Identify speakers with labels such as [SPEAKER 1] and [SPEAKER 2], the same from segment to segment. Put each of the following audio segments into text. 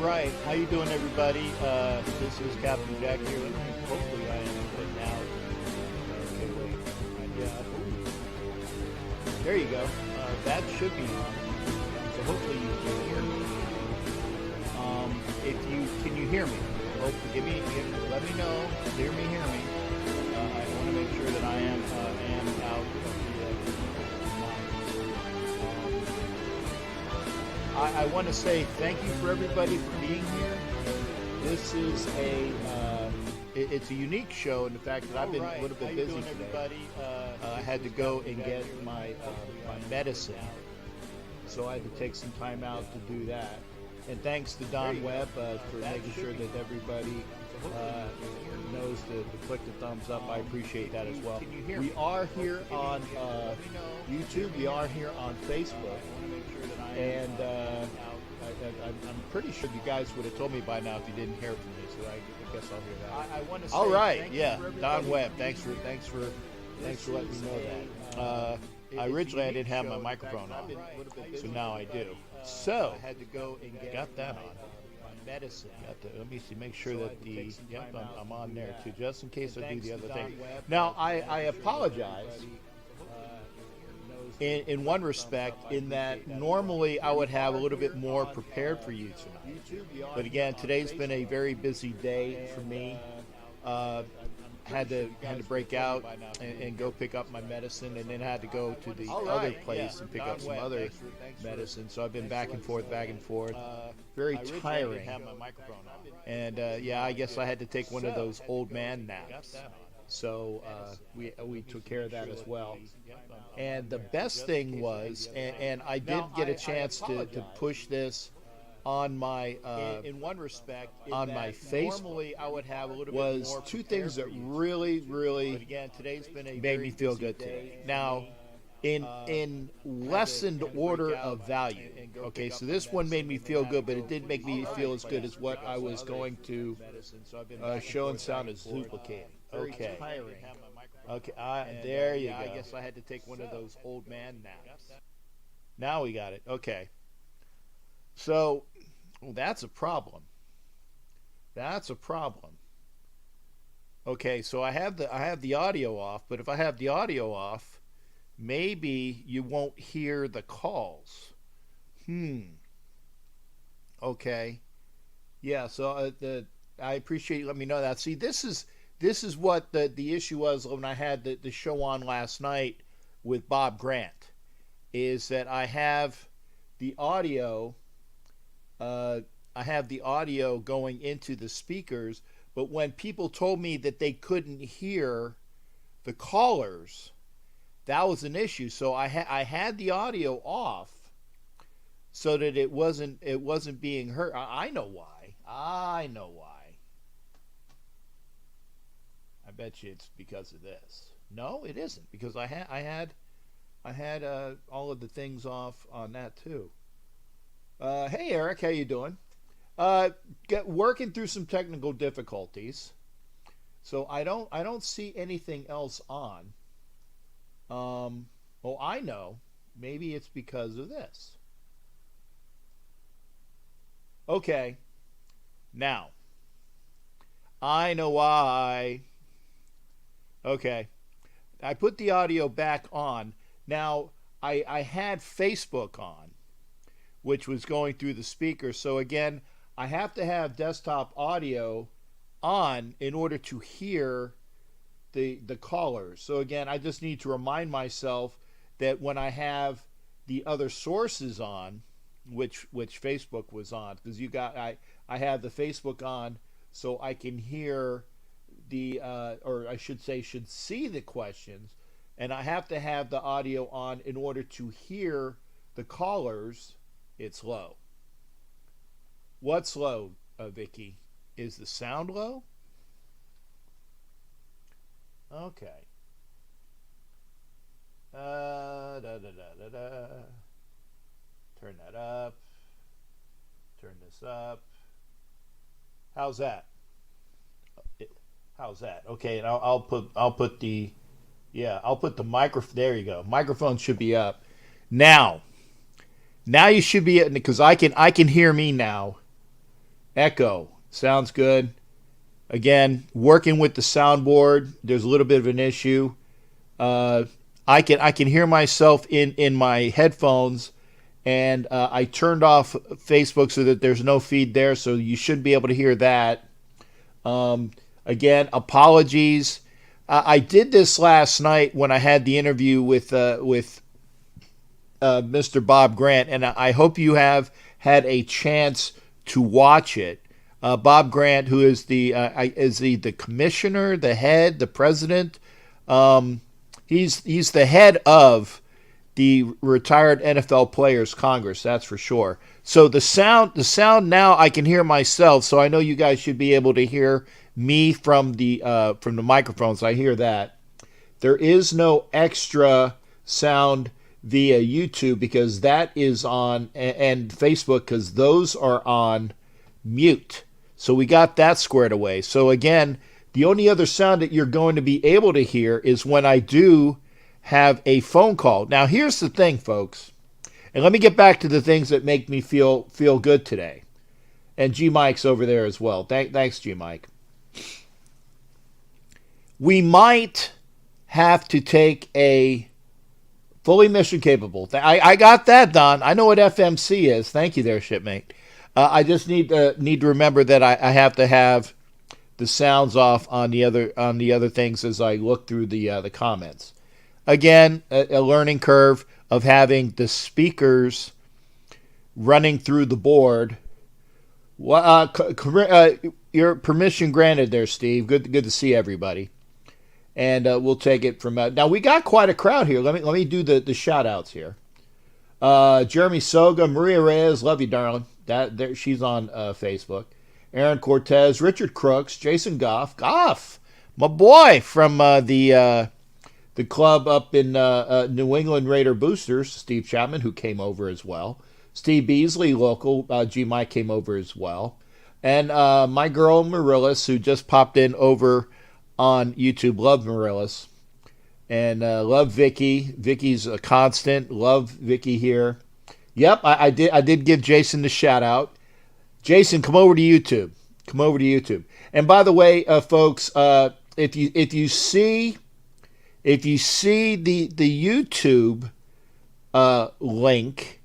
[SPEAKER 1] right, how you doing, everybody? This is Captain Jack here. Hopefully I am good now. Okay, wait. Yeah. Ooh. There you go. That should be on. So hopefully you can hear me. If you can you hear me? Hope let me know. Hear me. I want to make sure that I am out of the I want to say thank you for everybody for being here. This is it's a unique show in the fact that I've been a little bit busy today. I had to go and get my medicine, so I had to take some time out to do that. And thanks to Don Webb for making sure that everybody knows to click the thumbs up. I appreciate that as well. We are here on YouTube. We are here on Facebook. And I'm pretty sure you guys would have told me by now if you didn't hear from me. So I guess I'll hear that. I want to say all right. Yeah, Don Webb. Thanks for letting me know that. Originally I didn't have my microphone on, so now I do. So I had to go and got that on. Medicine. Let me see. Make sure that I'm on there too, just in case I do the other thing. Now I apologize. In one respect, in that normally I would have a little bit more prepared for you tonight. But again, today's been a very busy day for me. Had to break out and go pick up my medicine, and then had to go to the other place and pick up some other medicine. So I've been back and forth. Very tiring. And I guess I had to take one of those old man naps. So we took care of that as well. And the best thing was, and I did get a chance to push this on my in one respect on my face. Normally I would have a little bit more two things that really again today's been made me feel good today. Now in lessened order of value. Okay, so this one made me feel good, but it didn't make me feel as good as what I was going to show and sound as duplicating. Okay. Okay, there you go. I guess I had to take one of those old man naps. Now we got it. Okay. So, that's a problem. Okay, so I have the audio off, but if I have the audio off, maybe you won't hear the calls. Okay. Yeah, so I appreciate you letting me know that. See, this is what the issue was when I had the show on last night with Bob Grant, is that I have the audio going into the speakers, but when people told me that they couldn't hear the callers, that was an issue. So I had the audio off so that it wasn't being heard. I know why. I bet you it's because of this. No, it isn't, because I had all of the things off on that too. Hey Eric, how you doing? Working through some technical difficulties, so I don't see anything else on. Well, I know, maybe it's because of this. Okay, now I know why. Okay, I put the audio back on. Now I had Facebook on, which was going through the speaker. So again, I have to have desktop audio on in order to hear the callers. So again, I just need to remind myself that when I have the other sources on, which Facebook was on, because I have the Facebook on so I can hear or I should see the questions, and I have to have the audio on in order to hear the callers. It's low. What's low, Vicky? Is the sound low? Okay. Turn that up. Turn this up. How's that? Okay, and I'll put the microphone. There you go. Microphone should be up. Now you should be, because I can hear me now. Echo. Sounds good. Again, working with the soundboard, there's a little bit of an issue. I can hear myself in my headphones, and I turned off Facebook so that there's no feed there, so you should be able to hear that. Again, apologies. I did this last night when I had the interview with Mr. Bob Grant, and I hope you have had a chance to watch it. Bob Grant, who is the commissioner, the head, the president. He's the head of the Retired NFL Players Congress, that's for sure. So the sound now I can hear myself, so I know you guys should be able to hear me from the microphones. I hear that. There is no extra sound via YouTube because that is on, and Facebook, because those are on mute. So we got that squared away. So again, the only other sound that you're going to be able to hear is when I do have a phone call. Now, here's the thing, folks. And let me get back to the things that make me feel good today. And G Mike's over there as well. Thanks, G Mike. We might have to take a fully mission capable. I got that, Don. I know what FMC is. Thank you there, shipmate. I just need to remember that I have to have the sounds off on the other things as I look through the comments. Again, a learning curve of having the speakers running through the board. Your permission granted there, Steve. Good to see everybody. And we'll take it from now. We got quite a crowd here. Let me do the shout outs here. Jeremy Soga, Maria Reyes, love you, darling. She's on Facebook. Aaron Cortez, Richard Crooks, Jason Goff, my boy from the club up in New England Raider Boosters, Steve Chapman, who came over as well. Steve Beasley, local, G Mike came over as well. And my girl Marillis, who just popped in over on YouTube. Love Marillis. And love Vicky. Vicky's a constant. Love Vicky here. Yep, I did give Jason the shout out. Jason, come over to YouTube. Come over to YouTube. And by the way, folks, if you see the YouTube link,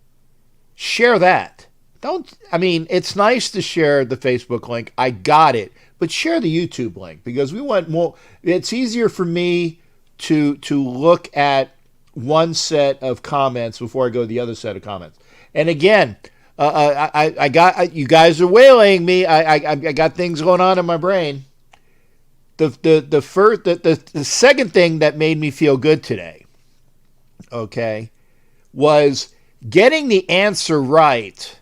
[SPEAKER 1] share that. It's nice to share the Facebook link. I got it, but share the YouTube link because we want more. It's easier for me to look at one set of comments before I go to the other set of comments. And again, I got you guys are waylaying me. I got things going on in my brain. The second thing that made me feel good today, okay, was getting the answer right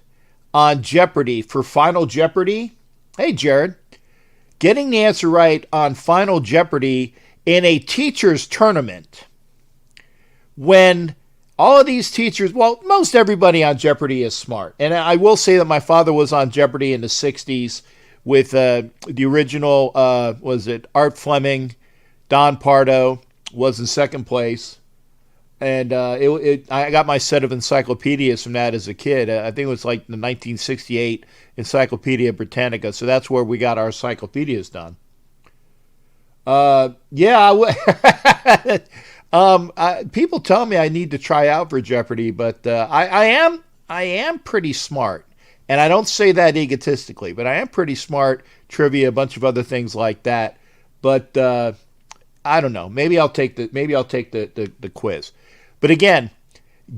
[SPEAKER 1] on Jeopardy for Final Jeopardy. Hey, Jared, getting the answer right on Final Jeopardy in a teacher's tournament when all of these teachers, well, most everybody on Jeopardy is smart. And I will say that my father was on Jeopardy in the 60s with the original, was it Art Fleming, Don Pardo was in second place. And I got my set of encyclopedias from that as a kid. I think it was like the 1968 Encyclopedia Britannica. So that's where we got our encyclopedias done. People tell me I need to try out for Jeopardy, but I am pretty smart. And I don't say that egotistically, but I am pretty smart. Trivia, a bunch of other things like that. But I don't know. Maybe I'll take the quiz. But again,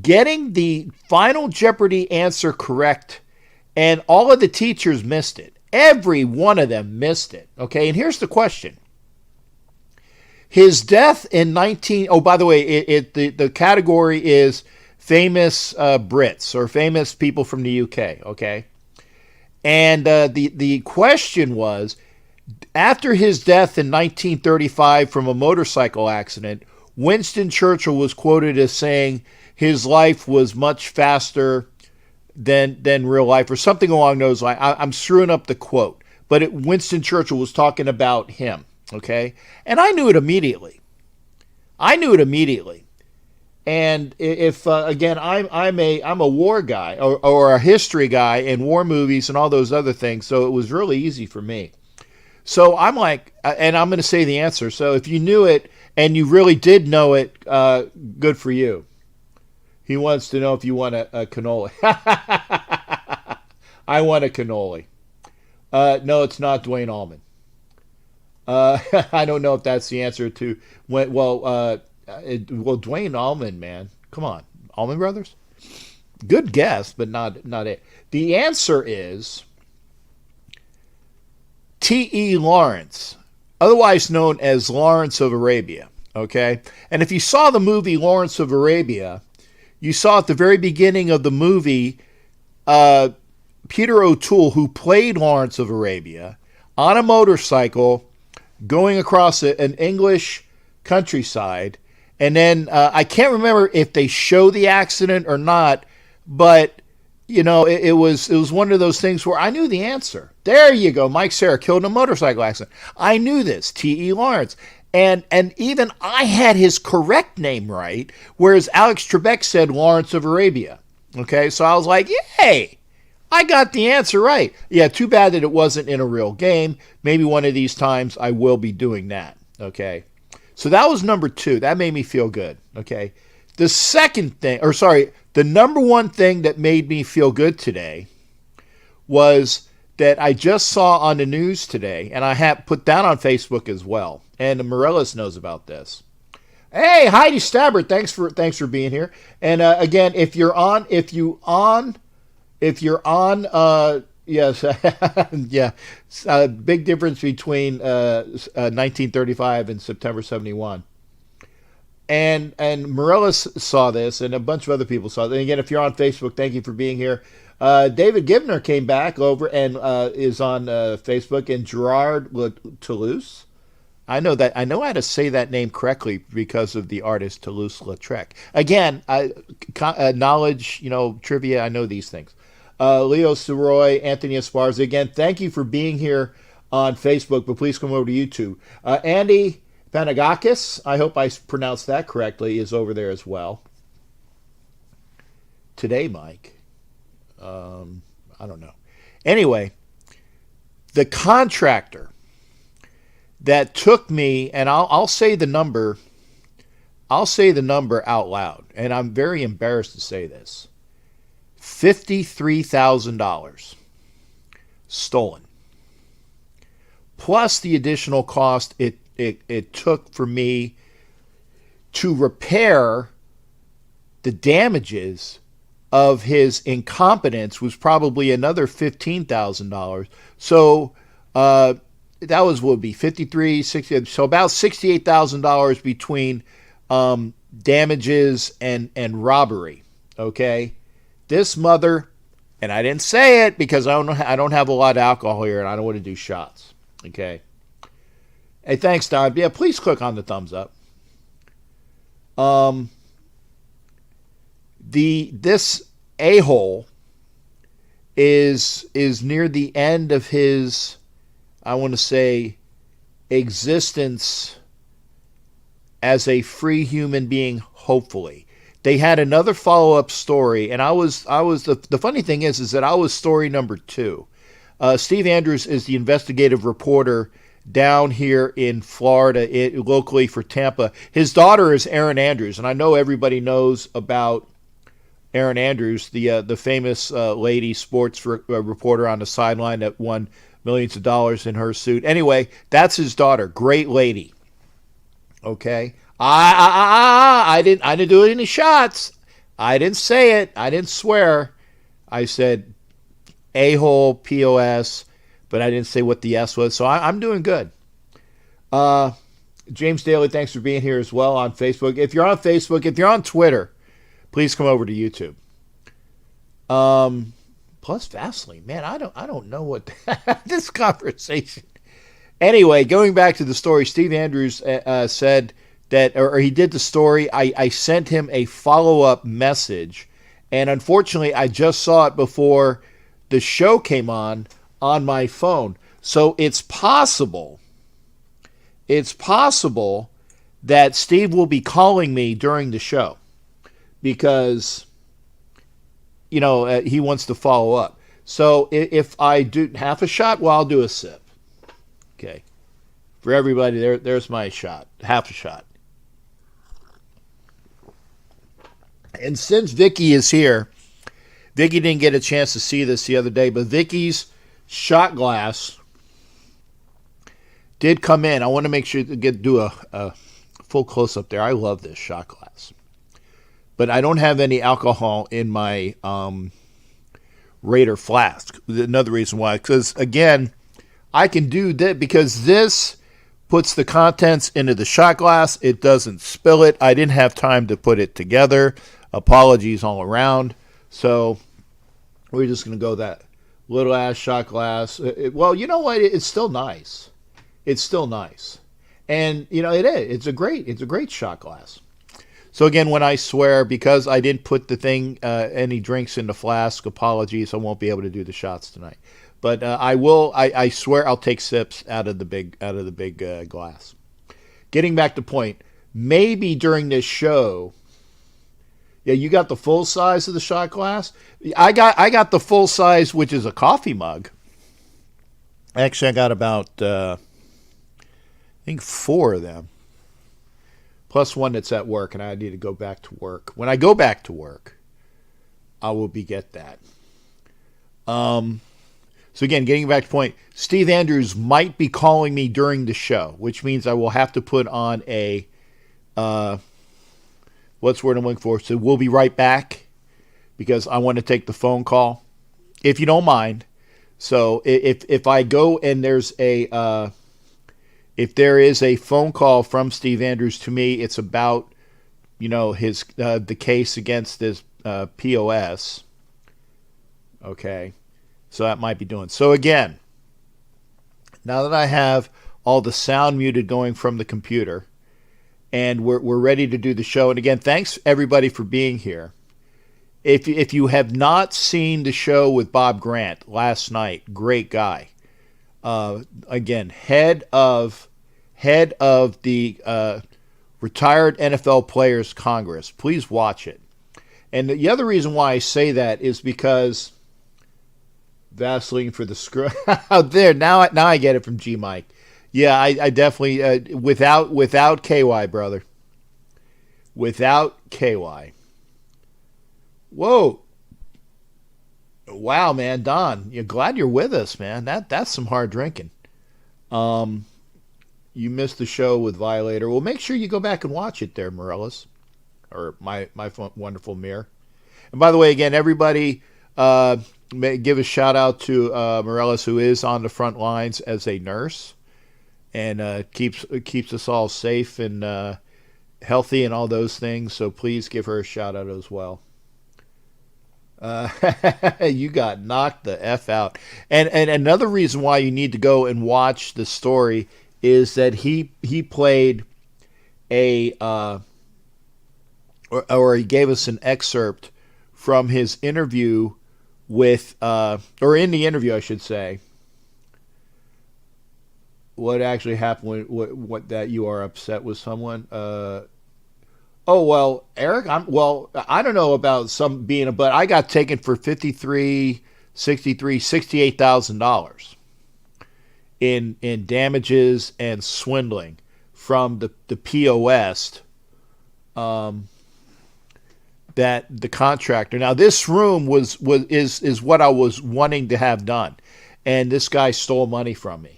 [SPEAKER 1] getting the Final Jeopardy answer correct, and all of the teachers missed it. Every one of them missed it. Okay, and here's the question. His death in oh, by the way, the category is famous Brits or famous people from the UK, okay? And the question was, after his death in 1935 from a motorcycle accident, Winston Churchill was quoted as saying his life was much faster than real life, or something along those lines. I'm screwing up the quote, but Winston Churchill was talking about him, okay? And I knew it immediately. And if again, I'm a war guy or a history guy and war movies and all those other things, so it was really easy for me. So I'm like, and I'm going to say the answer. So if you knew it and you really did know it, good for you. He wants to know if you want a cannoli. I want a cannoli. No, it's not Dwayne Allman. I don't know if that's the answer to when. Well, Dwayne Allman, man, come on, Allman Brothers. Good guess, but not it. The answer is T.E. Lawrence, otherwise known as Lawrence of Arabia. Okay, and if you saw the movie Lawrence of Arabia, you saw at the very beginning of the movie Peter O'Toole, who played Lawrence of Arabia, on a motorcycle going across an English countryside. And then I can't remember if they show the accident or not, but you know, it was one of those things where I knew the answer. There you go, Mike Serra killed in a motorcycle accident. I knew this, T.E. Lawrence. And even I had his correct name right, whereas Alex Trebek said Lawrence of Arabia. Okay, so I was like, yay, I got the answer right. Yeah, too bad that it wasn't in a real game. Maybe one of these times I will be doing that. Okay. So that was number 2. That made me feel good, okay? The number one thing that made me feel good today was that I just saw on the news today, and I have put that on Facebook as well, and Morellis knows about this. Hey, Heidi Stabber, thanks for being here. And again, if you're on, yes, yeah. Big difference between 1935 and September 71. And Morellis saw this, and a bunch of other people saw it. And again, if you're on Facebook, thank you for being here. David Gibner came back over and is on Facebook, and Gerard Toulouse. I know how to say that name correctly because of the artist Toulouse-Lautrec. Again, knowledge, trivia. I know these things. Leo Soroy, Anthony Esparza. Again, thank you for being here on Facebook, but please come over to YouTube. Andy Panagakis, I hope I pronounced that correctly, is over there as well. Today, Mike. I don't know. Anyway, the contractor that took me, and I'll say the number. I'll say the number out loud, and I'm very embarrassed to say this. $53,000 stolen, plus the additional cost it took for me to repair the damages of his incompetence was probably another $15,000. So that would be 53, 60, so about $68,000 between damages and robbery. Okay. This mother, and I didn't say it because I don't have a lot of alcohol here and I don't want to do shots. Okay. Hey, thanks, Don. Yeah, please click on the thumbs up. This a-hole is near the end of his, I want to say, existence as a free human being, hopefully. They had another follow-up story, and the funny thing is that I was story number 2. Steve Andrews is the investigative reporter down here in Florida, locally for Tampa. His daughter is Erin Andrews, and I know everybody knows about Erin Andrews, the famous lady sports reporter on the sideline that won millions of dollars in her suit. Anyway, that's his daughter. Great lady. Okay. I didn't do any shots. I didn't say it. I didn't swear. I said a-hole, POS, but I didn't say what the S was. So I'm doing good. James Daly, thanks for being here as well on Facebook. If you're on Facebook, if you're on Twitter, please come over to YouTube. Plus Vaseline, man, I don't know what this conversation. Anyway, going back to the story, Steve Andrews said that, or he did the story. I sent him a follow-up message, and unfortunately, I just saw it before the show came on my phone. So it's possible that Steve will be calling me during the show. because, he wants to follow up. So if I do half a shot, well, I'll do a sip. Okay. For everybody, there's my shot. Half a shot. And since Vicky is here, Vicky didn't get a chance to see this the other day, but Vicky's shot glass did come in. I want to make sure to do a full close-up there. I love this shot glass. But I don't have any alcohol in my Raider flask. Another reason why, because, again, I can do that because this puts the contents into the shot glass. It doesn't spill it. I didn't have time to put it together. Apologies all around. So we're just going to go that little ass shot glass. Well, you know what? It's still nice. It's still nice. And, it is. It's a great shot glass. So again, when I swear, because I didn't put any drinks in the flask, apologies. I won't be able to do the shots tonight. But I will. I swear I'll take sips out of the big glass. Getting back to point, maybe during this show. Yeah, you got the full size of the shot glass. I got the full size, which is a coffee mug. Actually, I got about I think 4 of them, plus one that's at work, and I need to go back to work. When I go back to work, I will get that. So again, getting back to point, Steve Andrews might be calling me during the show, which means I will have to put on a, what's the word I'm looking for? So we'll be right back because I want to take the phone call, if you don't mind. So if I go and if there is a phone call from Steve Andrews to me, it's about, his the case against his POS. Okay. So that might be doing. So again, now that I have all the sound muted going from the computer, and we're ready to do the show. And again, thanks everybody for being here. If you have not seen the show with Bob Grant last night, great guy. Again, head of the Retired NFL Players Congress. Please watch it. And the other reason why I say that is because Vaseline for the screw out there. Now I get it from G Mike. Yeah, I definitely without KY, brother. Without KY. Whoa. Wow, man, Don. You're glad you're with us, man. That's some hard drinking. You missed the show with Violator. Well, make sure you go back and watch it there, Morellis. Or my wonderful mirror. And by the way, again, everybody give a shout out to Morellis, who is on the front lines as a nurse and keeps us all safe and healthy and all those things. So please give her a shout out as well. You got knocked the F out. And another reason why you need to go and watch the story is that he played or he gave us an excerpt from his interview with, or in the interview, I should say, what actually happened, what that you are upset with someone. Oh, well, Eric, I don't know about some being, but I got taken for $68,000 in damages and swindling from the POS, that the contractor. Now, this room is what I was wanting to have done, and this guy stole money from me.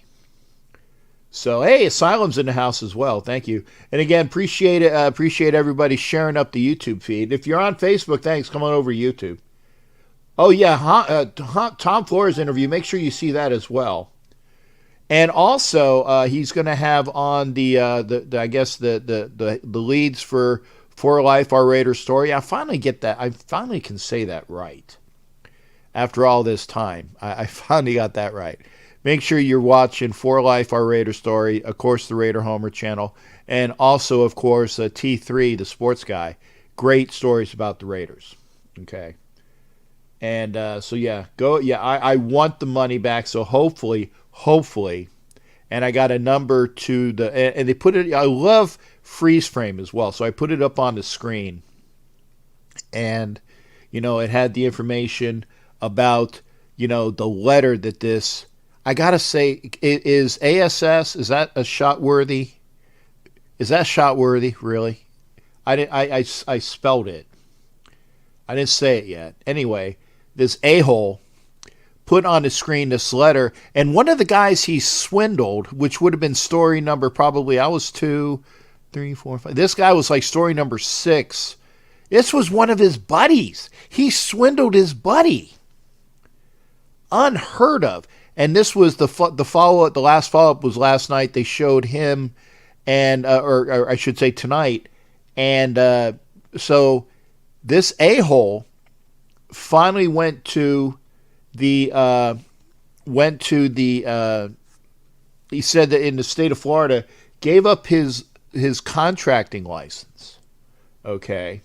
[SPEAKER 1] So, hey, Asylum's in the house as well. Thank you. And again, appreciate it. Appreciate everybody sharing up the YouTube feed. If you're on Facebook, thanks. Come on over to YouTube. Oh yeah, Tom Flores interview. Make sure you see that as well. And also, he's going to have on the leads for Life, Our Raider Story. I finally get that. I finally can say that right. After all this time, I finally got that right. Make sure you're watching For Life, Our Raider Story, of course, the Raider Homer channel, and also, of course, T3, the sports guy. Great stories about the Raiders. Okay. And so, yeah, go. Yeah, I want the money back, so hopefully, and I got a number to and they put it, I love freeze frame as well, so I put it up on the screen. and it had the information about the letter that this. I gotta say, is ASS, is that a shot worthy? Is that shot worthy? Really? I didn't. I spelled it. I didn't say it yet. Anyway, this a-hole put on the screen this letter, and one of the guys he swindled, which would have been story number probably, I was 2, 3, 4, 5. This guy was like story number 6. This was one of his buddies. He swindled his buddy. Unheard of. And this was the follow-up. The last follow-up was last night. They showed him, and or I should say tonight. And so this a-hole finally went to the he said that in the state of Florida, gave up his contracting license. Okay.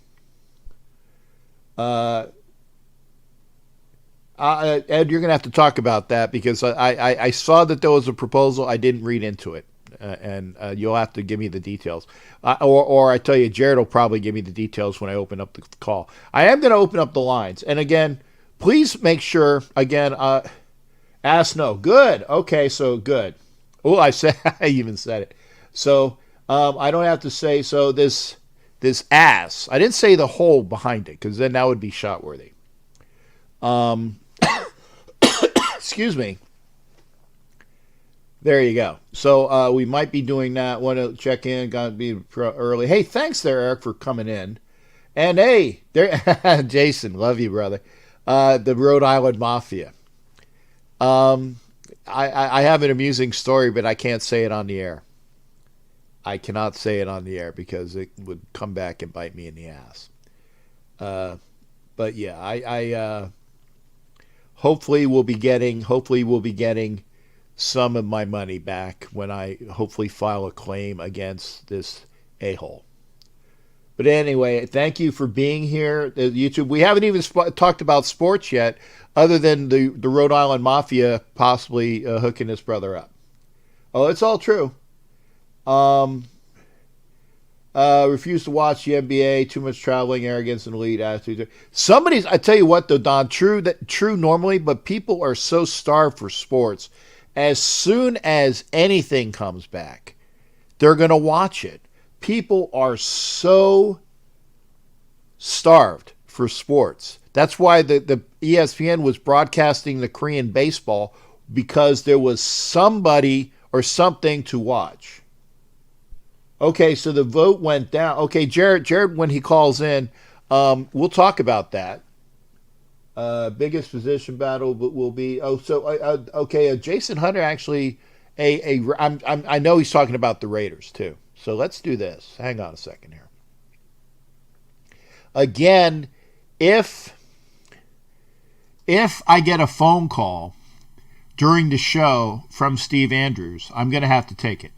[SPEAKER 1] Ed, you're going to have to talk about that, because I saw that there was a proposal. I didn't read into it, and you'll have to give me the details. Or I tell you, Jared will probably give me the details when I open up the call. I am going to open up the lines. And again, please make sure, again, ask no. Good. Okay, so good. Oh, I even said it. So I don't have to say, so this ass. I didn't say the hole behind it, because then that would be shot worthy. Excuse me. There you go. So we might be doing that. Want to check in? Got to be early. Hey, thanks there, Eric, for coming in. And hey, there, Jason, love you, brother. The Rhode Island Mafia. I have an amusing story, but I can't say it on the air. I cannot say it on the air because it would come back and bite me in the ass. But yeah, I hopefully we'll be getting some of my money back when I hopefully file a claim against this a-hole. But anyway, thank you for being here, YouTube. We haven't even talked about sports yet, other than the Rhode Island Mafia possibly hooking his brother up. Oh, it's all true. Refuse to watch the NBA, too much traveling, arrogance, and elite attitude. I tell you what though, Don, true normally, but people are so starved for sports. As soon as anything comes back, they're going to watch it. People are so starved for sports. That's why the ESPN was broadcasting the Korean baseball, because there was somebody or something to watch. Okay, so the vote went down. Okay, Jared, when he calls in, we'll talk about that. Biggest position battle will be. Jason Hunter actually. I know he's talking about the Raiders too. So let's do this. Hang on a second here. Again, if I get a phone call during the show from Steve Andrews, I'm going to have to take it.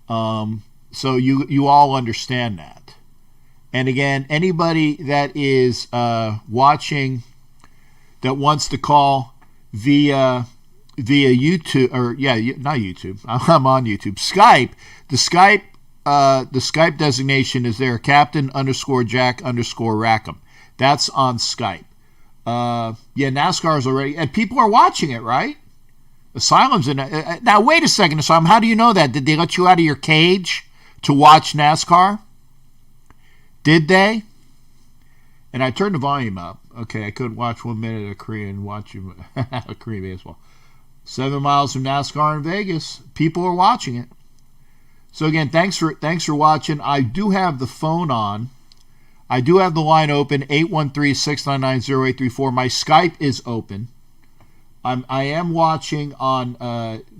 [SPEAKER 1] So you all understand that. And again, anybody that is watching that wants to call via YouTube, or not YouTube. I'm on YouTube. Skype. The Skype designation is there. Captain_Jack_Rackham. That's on Skype. NASCAR is already, and people are watching it, right? Asylum's in it. Now, wait a second, Asylum. How do you know that? Did they let you out of your cage to watch NASCAR? Did they? And I turned the volume up. Okay, I could watch 1 minute of Korean baseball. 7 miles from NASCAR in Vegas. People are watching it. So again, thanks for watching. I do have the phone on. I do have the line open, 813-699-0834. My Skype is open. I am watching on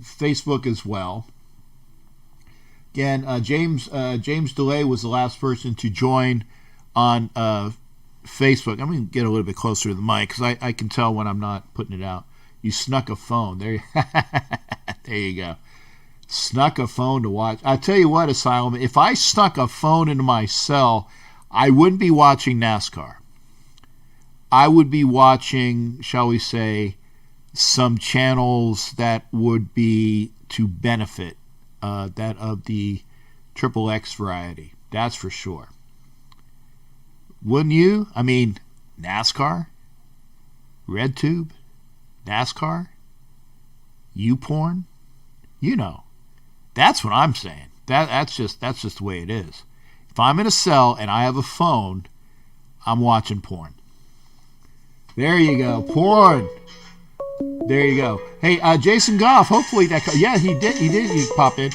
[SPEAKER 1] Facebook as well. Again, James DeLay was the last person to join on Facebook. I'm going to get a little bit closer to the mic because I can tell when I'm not putting it out. You snuck a phone. There you go. Snuck a phone to watch. I'll tell you what, Asylum, if I snuck a phone into my cell, I wouldn't be watching NASCAR. I would be watching, shall we say, some channels that would be to benefit that of the XXX variety. That's for sure. Wouldn't you? I mean, NASCAR, RedTube, NASCAR, YouPorn, That's what I'm saying. That's just the way it is. If I'm in a cell and I have a phone, I'm watching porn. There you go, porn. There you go. Hey, Jason Goff. Hopefully yeah, he did. He popped in.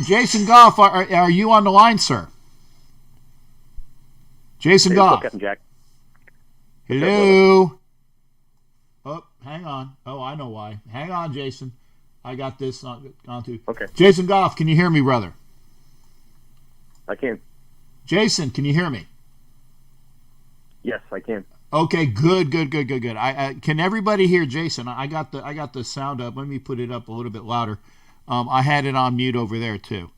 [SPEAKER 1] Jason Goff, are you on the line, sir? Jason Goff.
[SPEAKER 2] Captain Jack.
[SPEAKER 1] Hello. Oh, hang on. Oh, I know why. Hang on, Jason. I got this on too.
[SPEAKER 2] Okay.
[SPEAKER 1] Jason Goff, can you hear me, brother?
[SPEAKER 2] I can.
[SPEAKER 1] Jason, can you hear me?
[SPEAKER 2] Yes, I can.
[SPEAKER 1] Okay, good. I can everybody hear Jason? I got the sound up. Let me put it up a little bit louder. I had it on mute over there too.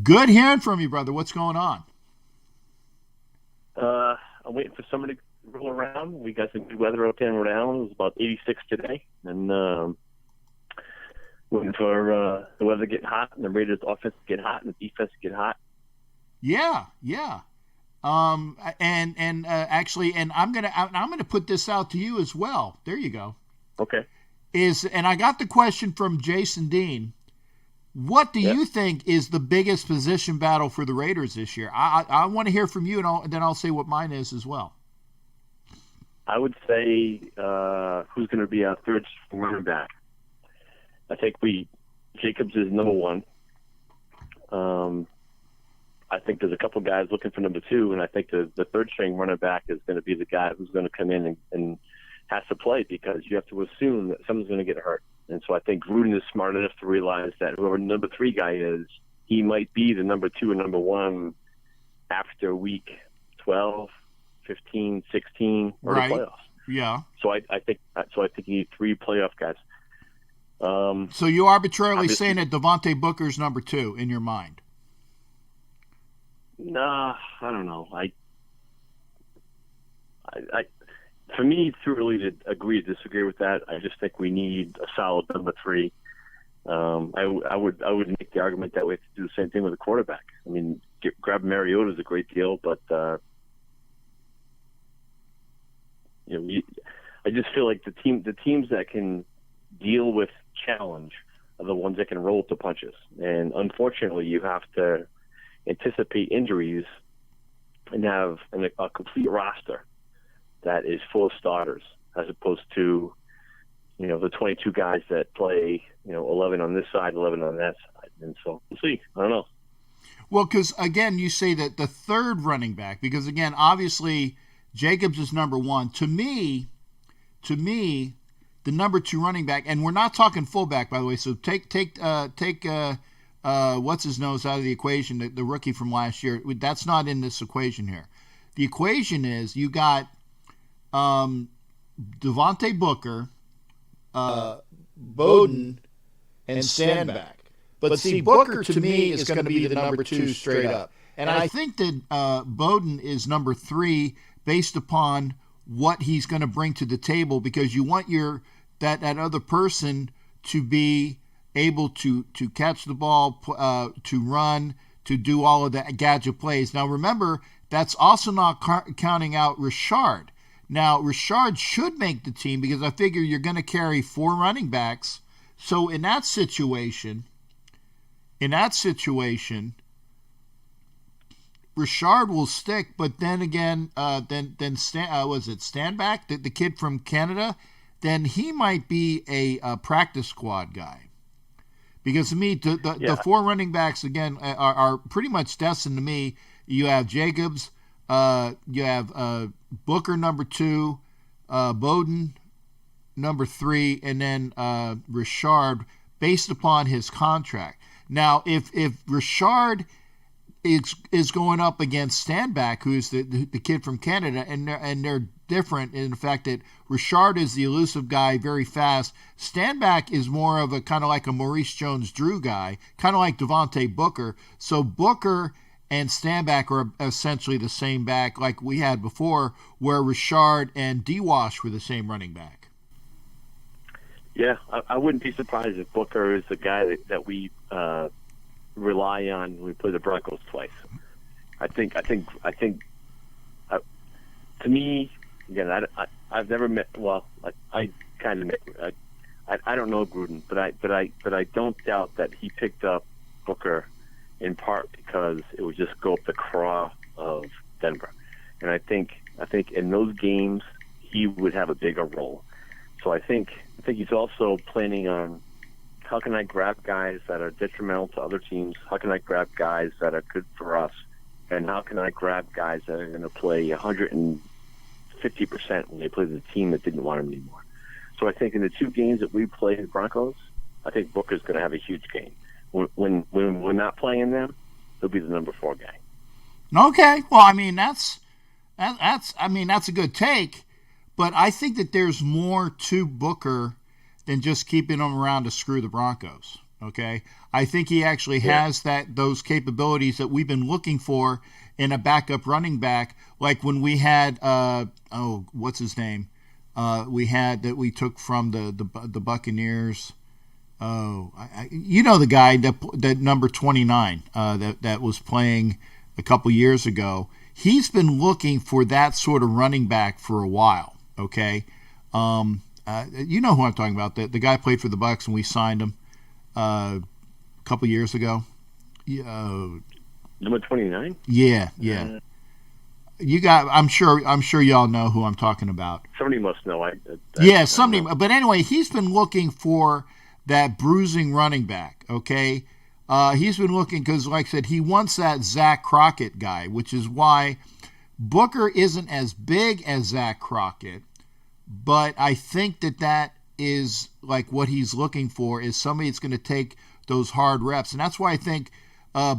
[SPEAKER 1] Good hearing from you, brother. What's going on?
[SPEAKER 2] I'm waiting for somebody to roll around. We got some good weather out there in Rhode Island. It was about 86 today, and waiting for the weather to get hot and the Raiders' offense to get hot and the defense to get hot.
[SPEAKER 1] Yeah. Actually, and I'm gonna put this out to you as well. There you go.
[SPEAKER 2] Okay.
[SPEAKER 1] And I got the question from Jason Dean. What do you think is the biggest position battle for the Raiders this year? I want to hear from you, and then I'll say what mine is as well.
[SPEAKER 2] I would say who's going to be our third running back. I think Jacobs is number one. I think there's a couple guys looking for number two, and I think the third string running back is going to be the guy who's going to come in and has to play, because you have to assume that someone's going to get hurt. And so I think Gruden is smart enough to realize that whoever number three guy is, he might be the number two and number one after week 12, 15, 16, or the playoffs.
[SPEAKER 1] Yeah.
[SPEAKER 2] So I think you need three playoff guys.
[SPEAKER 1] So you arbitrarily saying that Devontae Booker's number two in your mind?
[SPEAKER 2] Nah, I don't know. I for me, it's too early to agree to disagree with that. I just think we need a solid number three. I would make the argument that we have to do the same thing with a quarterback. I mean, grab Mariota is a great deal, but I just feel like the teams that can deal with challenge are the ones that can roll with the punches. And unfortunately, you have to anticipate injuries and have a complete roster that is full of starters, as opposed to, the 22 guys that play, 11 on this side, 11 on that side. And so we'll see. I don't know.
[SPEAKER 1] Well, because, again, you say that the third running back, because, again, obviously Jacobs is number one. To me, the number two running back, and we're not talking fullback, by the way, so take what's his nose out of the equation, the rookie from last year. That's not in this equation here. The equation is you got Devontae Booker,
[SPEAKER 3] Bowden, and Sandback. But see, Booker to me is going to be the number two straight up.
[SPEAKER 1] And I think that Bowden is number three based upon what he's going to bring to the table, because you want that other person to be able to catch the ball, to run, to do all of the gadget plays. Now remember, that's also not counting out Richard. Now, Richard should make the team, because I figure you're going to carry four running backs. So in that situation, Richard will stick. But then again, was it Stanback, the kid from Canada? Then he might be a practice squad guy. Because to me, the four running backs, again, are pretty much destined to me. You have Jacobs, you have Booker number two, Bowden number three, and then Richard based upon his contract. Now, if Richard is going up against Stanback, who's the kid from Canada, and they're different in the fact that Richard is the elusive guy, very fast. Stanback is more of a kind of like a Maurice Jones-Drew guy, kind of like Devontae Booker. So Booker and Stanback are essentially the same back like we had before, where Richard and D-Wash were the same running back.
[SPEAKER 2] Yeah, I wouldn't be surprised if Booker is the guy that we rely on when we play the Broncos twice. I think to me, again, I've never met. Well, I kind of met. I don't know Gruden, but I don't doubt that he picked up Booker in part because it would just go up the craw of Denver, and I think in those games he would have a bigger role. So I think he's also planning on how can I grab guys that are detrimental to other teams? How can I grab guys that are good for us? And how can I grab guys that are going to play 150% when they play the team that didn't want them anymore? So I think in the 2 games that we played the Broncos, I think Booker's going to have a huge game. When we're not playing them, he'll be the number 4 guy.
[SPEAKER 3] Okay, well, I mean that's a good take, but I think that there's more to Booker than just keeping him around to screw the Broncos. Okay, I think he actually has those capabilities that we've been looking for in a backup running back, like when we had what's his name? We took from the Buccaneers. You know the guy that number 29 that was playing a couple years ago. He's been looking for that sort of running back for a while. Okay, you know who I'm talking about. The guy played for the Bucs and we signed him a couple years ago.
[SPEAKER 2] Number 29.
[SPEAKER 3] Yeah. You got. I'm sure y'all know who I'm talking about.
[SPEAKER 2] Somebody must know.
[SPEAKER 3] Somebody. But anyway, he's been looking for that bruising running back. Okay, he's been looking because, like I said, he wants that Zach Crockett guy, which is why Booker isn't as big as Zach Crockett. But I think that is like what he's looking for is somebody that's going to take those hard reps, and that's why I think.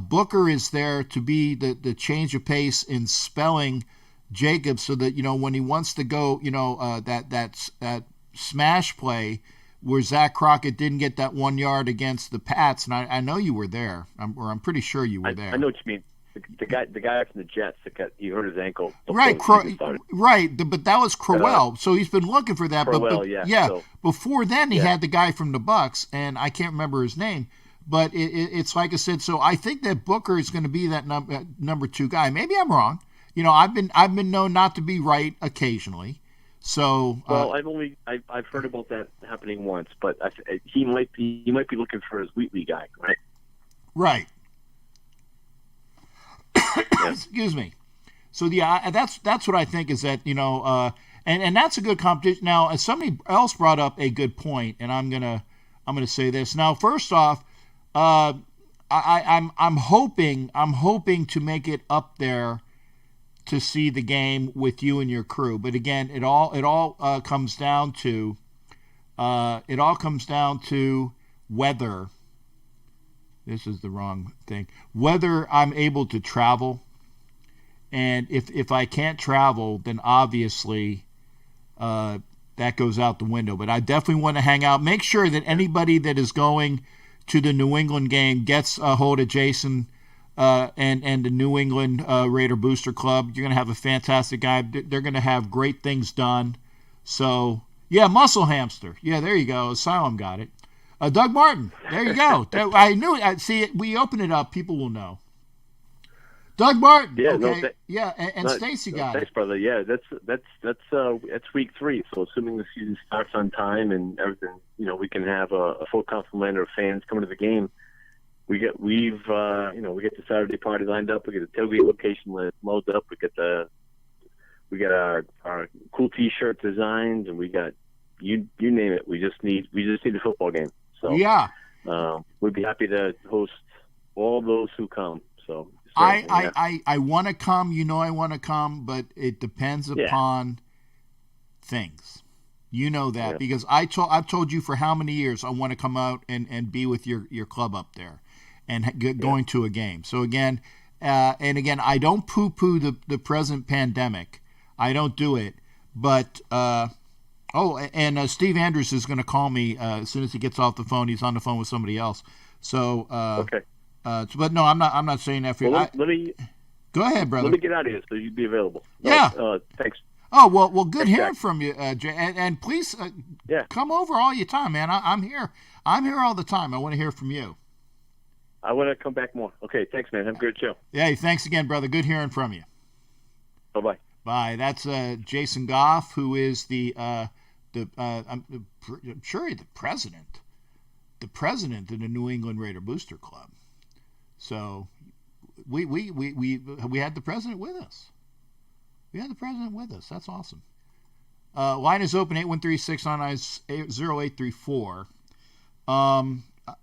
[SPEAKER 3] Booker is there to be the change of pace in spelling Jacobs so that, when he wants to go, that smash play where Zach Crockett didn't get that 1 yard against the Pats. And I know you were there, I'm pretty sure you were there.
[SPEAKER 2] I know what you mean. The guy from the Jets, he hurt his ankle.
[SPEAKER 3] Right, but that was Crowell. So he's been looking for that.
[SPEAKER 2] Crowell,
[SPEAKER 3] but before then he had the guy from the Bucs, and I can't remember his name. But it's like I said. So I think that Booker is going to be that number 2 guy. Maybe I'm wrong. I've been known not to be right occasionally. So
[SPEAKER 2] I've heard about that happening once, but he might be looking for his Wheatley guy, right?
[SPEAKER 3] Right. Excuse me. So that's what I think is that and that's a good competition. Now, as somebody else brought up a good point, and I'm gonna say this now. First off. I'm hoping to make it up there to see the game with you and your crew. But again, it all comes down to whether this is the wrong thing. Whether I'm able to travel, and if I can't travel, then obviously that goes out the window. But I definitely want to hang out. Make sure that anybody that is going to the New England game gets a hold of Jason and the New England Raider Booster Club. You're going to have a fantastic guy. They're going to have great things done. So, Muscle Hamster. Yeah, there you go. Asylum got it. Doug Martin. There you go. I knew it. See, we open it up. People will know. Doug Martin.
[SPEAKER 2] Yeah,
[SPEAKER 3] okay. And Stacy got it.
[SPEAKER 2] Thanks, brother. Yeah, that's week 3. So assuming the season starts on time and everything, we can have a full complement of fans coming to the game. We get the Saturday party lined up. We get the tailgate location loaded up. We got our cool T-shirt designs, and we got you name it. We just need a football game. So we'd be happy to host all those who come. So.
[SPEAKER 3] I want to come. I want to come, but it depends upon things. You know that because I've told you for how many years I want to come out and be with your club up there and going to a game. So again, I don't poo-poo the present pandemic. I don't do it. But Steve Andrews is going to call me as soon as he gets off the phone. He's on the phone with somebody else. So
[SPEAKER 2] okay.
[SPEAKER 3] But no, I'm not saying that for you.
[SPEAKER 2] Let me
[SPEAKER 3] go ahead, brother.
[SPEAKER 2] Let me get out of here so you'd be available. Thanks.
[SPEAKER 3] Oh well, good hearing from you, Jay. And please, come over all your time, man. I'm here. I'm here all the time. I want to hear from you.
[SPEAKER 2] I want to come back more. Okay, thanks, man. Have a good show.
[SPEAKER 3] Hey, thanks again, brother. Good hearing from you.
[SPEAKER 2] Bye-bye.
[SPEAKER 3] by that's Jason Goff, who is I'm sure the president of the New England Raider Booster Club. So we had the president with us. That's awesome. Line is open 813-699-0834.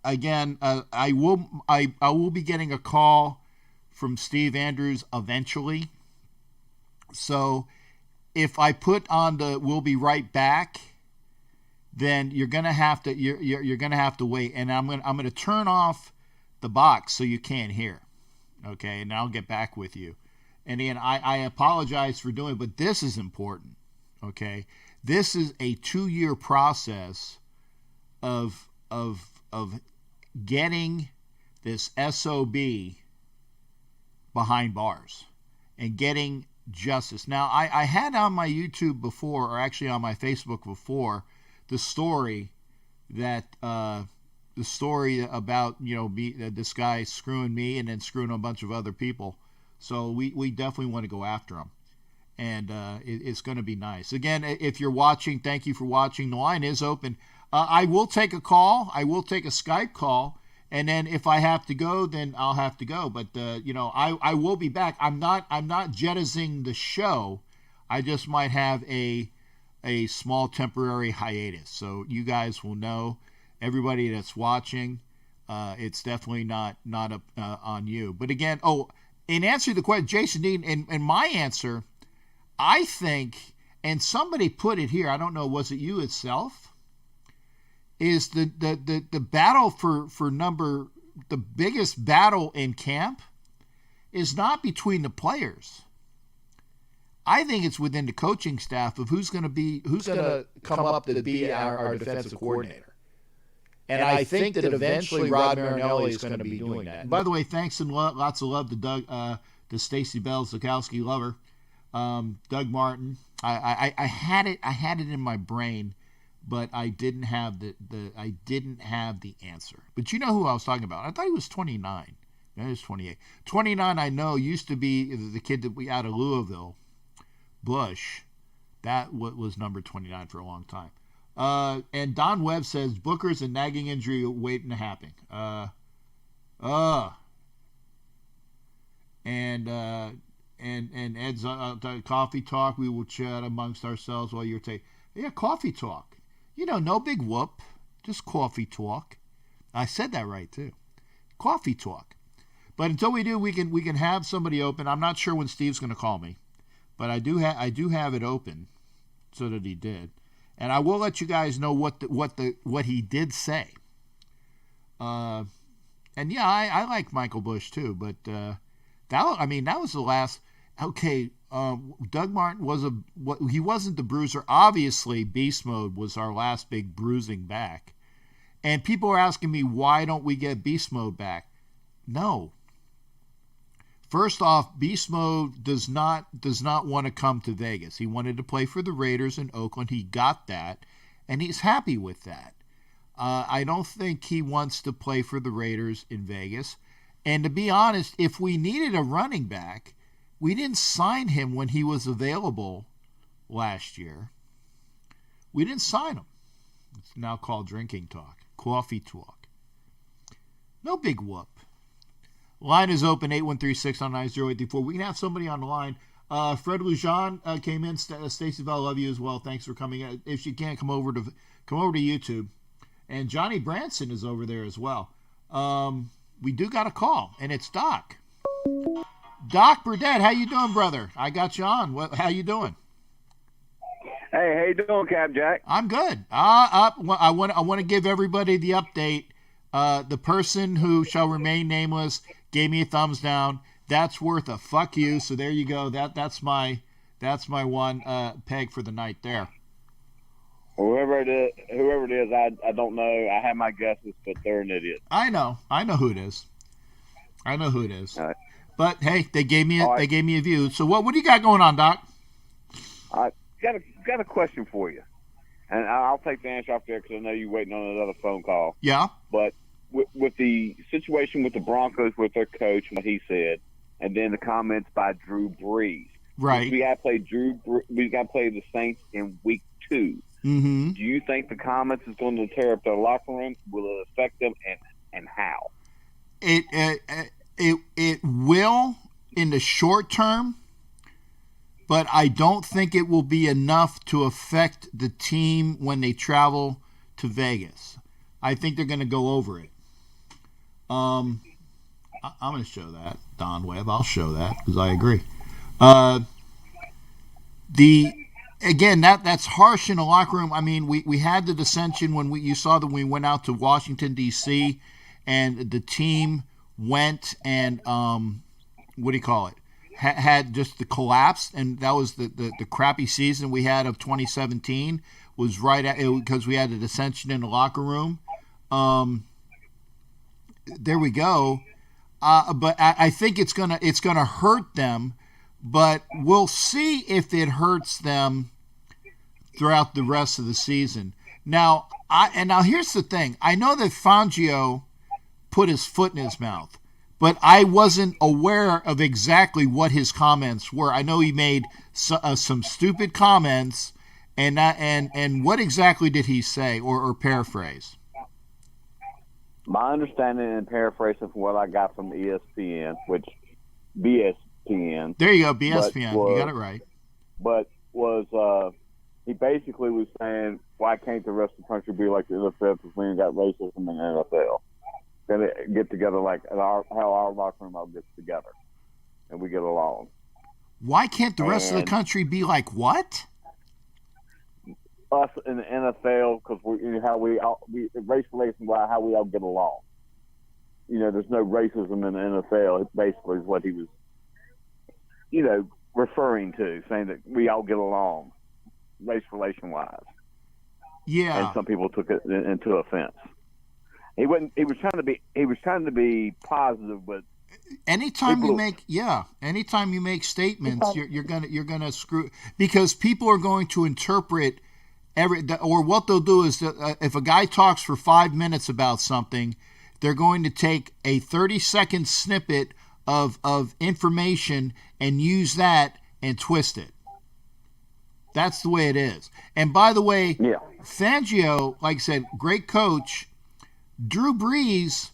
[SPEAKER 3] Again, I will be getting a call from Steve Andrews eventually. So if I put on the "we'll be right back," then you're gonna have to wait, and I'm gonna turn off the box so you can't hear. Okay, and I'll get back with you. And again, I apologize for doing it, but this is important. Okay, this is a 2-year process of getting this SOB behind bars and getting justice. Now, I had on my YouTube before, or actually on my Facebook before, the story about me, this guy screwing me and then screwing a bunch of other people. So we definitely want to go after him, and it's going to be nice. Again, if you're watching, thank you for watching. The line is open. I will take a call. I will take a Skype call. And then if I have to go, then I'll have to go. But I will be back. I'm not jettisoning the show. I just might have a small temporary hiatus. So you guys will know. Everybody that's watching, it's definitely not on you. But again, in answer to the question, Jason Dean, and my answer, I think, and somebody put it here. I don't know. Was it you itself? Is the battle for the biggest battle in camp is not between the players. I think it's within the coaching staff of who's going to come up to be our defensive coordinator. And I think that eventually Rod Marinelli is going to be doing that. And by the way, thanks and lots of love to Doug, to Stacy Bell, Zukowski lover, Doug Martin. I had it in my brain, but I didn't have the answer. But you know who I was talking about? I thought he was 29. No, he was 28. 29, I know, used to be the kid that we out of Louisville, Bush. That was number 29 for a long time. And Don Webb says Booker's a nagging injury waiting to happen. And Ed's coffee talk. We will chat amongst ourselves while you're taking. Yeah, coffee talk. No big whoop, just coffee talk. I said that right too. Coffee talk. But until we do, we can have somebody open. I'm not sure when Steve's going to call me, but I do have it open, so that he did, and I will let you guys know what he did say. And yeah, I like Michael Bush too, but that was the last. Okay. Doug Martin he wasn't the bruiser. Obviously, Beast Mode was our last big bruising back. And people are asking me, why don't we get Beast Mode back? No. First off, Beast Mode does not want to come to Vegas. He wanted to play for the Raiders in Oakland. He got that, and he's happy with that. I don't think he wants to play for the Raiders in Vegas. And to be honest, if we needed a running back, we didn't sign him when he was available last year. We didn't sign him. It's now called drinking talk, coffee talk. No big whoop. Line is open, 813-699-0834. We can have somebody on the line. Fred Lujan came in. Stacey Bell, love you as well. Thanks for coming in. If you can, come over to YouTube. And Johnny Branson is over there as well. We do got a call, and it's Doc. Doc Burdett, how you doing, brother? I got you on. How you doing?
[SPEAKER 4] Hey, how you doing, Cap Jack?
[SPEAKER 3] I'm good. I want to give everybody the update. The person who shall remain nameless gave me a thumbs down. That's worth a fuck you. So there you go. That's my one peg for the night there.
[SPEAKER 4] Whoever it is, I don't know. I have my guesses, but they're an idiot.
[SPEAKER 3] I know who it is. All right. But hey, they gave me
[SPEAKER 4] Right.
[SPEAKER 3] They gave me a view. So what do you got going on, Doc?
[SPEAKER 4] I got a question for you, and I'll take the answer off there because I know you're waiting on another phone call.
[SPEAKER 3] Yeah.
[SPEAKER 4] But with the situation with the Broncos with their coach, what he said, and then the comments by Drew Brees,
[SPEAKER 3] Right.
[SPEAKER 4] We got to play We got to play the Saints in week 2.
[SPEAKER 3] Mm-hmm.
[SPEAKER 4] Do you think the comments is going to tear up their locker room? Will it affect them, and how?
[SPEAKER 3] It will in the short term, but I don't think it will be enough to affect the team when they travel to Vegas. I think they're going to go over it. I'm going to show that, Don Webb. I'll show that because I agree. That's harsh in the locker room. I mean, we had the dissension when you saw that we went out to Washington, D.C., and the team went and what do you call it? Had just the collapse, and that was the crappy season we had of 2017 was right at it because we had a dissension in the locker room. There we go. But I think it's gonna hurt them, but we'll see if it hurts them throughout the rest of the season. Now here's the thing. I know that Fangio put his foot in his mouth, but I wasn't aware of exactly what his comments were. I know he made some stupid comments, and what exactly did he say or paraphrase?
[SPEAKER 4] My understanding and paraphrasing from what I got from ESPN, which BSPN.
[SPEAKER 3] There you go, BSPN. You got it right.
[SPEAKER 4] But he basically was saying, why can't the rest of the country be like the NFL because we ain't got racism in the NFL? Gonna get together like how our locker room all gets together, and we get along.
[SPEAKER 3] Why can't the rest of the country be like what?
[SPEAKER 4] Us in the NFL, because how we race relations, how we all get along. There's no racism in the NFL. It basically is what he was, referring to, saying that we all get along, race relation wise.
[SPEAKER 3] Yeah.
[SPEAKER 4] And some people took it into offense. He was trying to be positive, but
[SPEAKER 3] anytime you make statements, you're gonna screw, because people are going to interpret or what they'll do is if a guy talks for 5 minutes about something, they're going to take a 30-second snippet of information and use that and twist it. That's the way it is. And by the way, Fangio, like I said, great coach. Drew Brees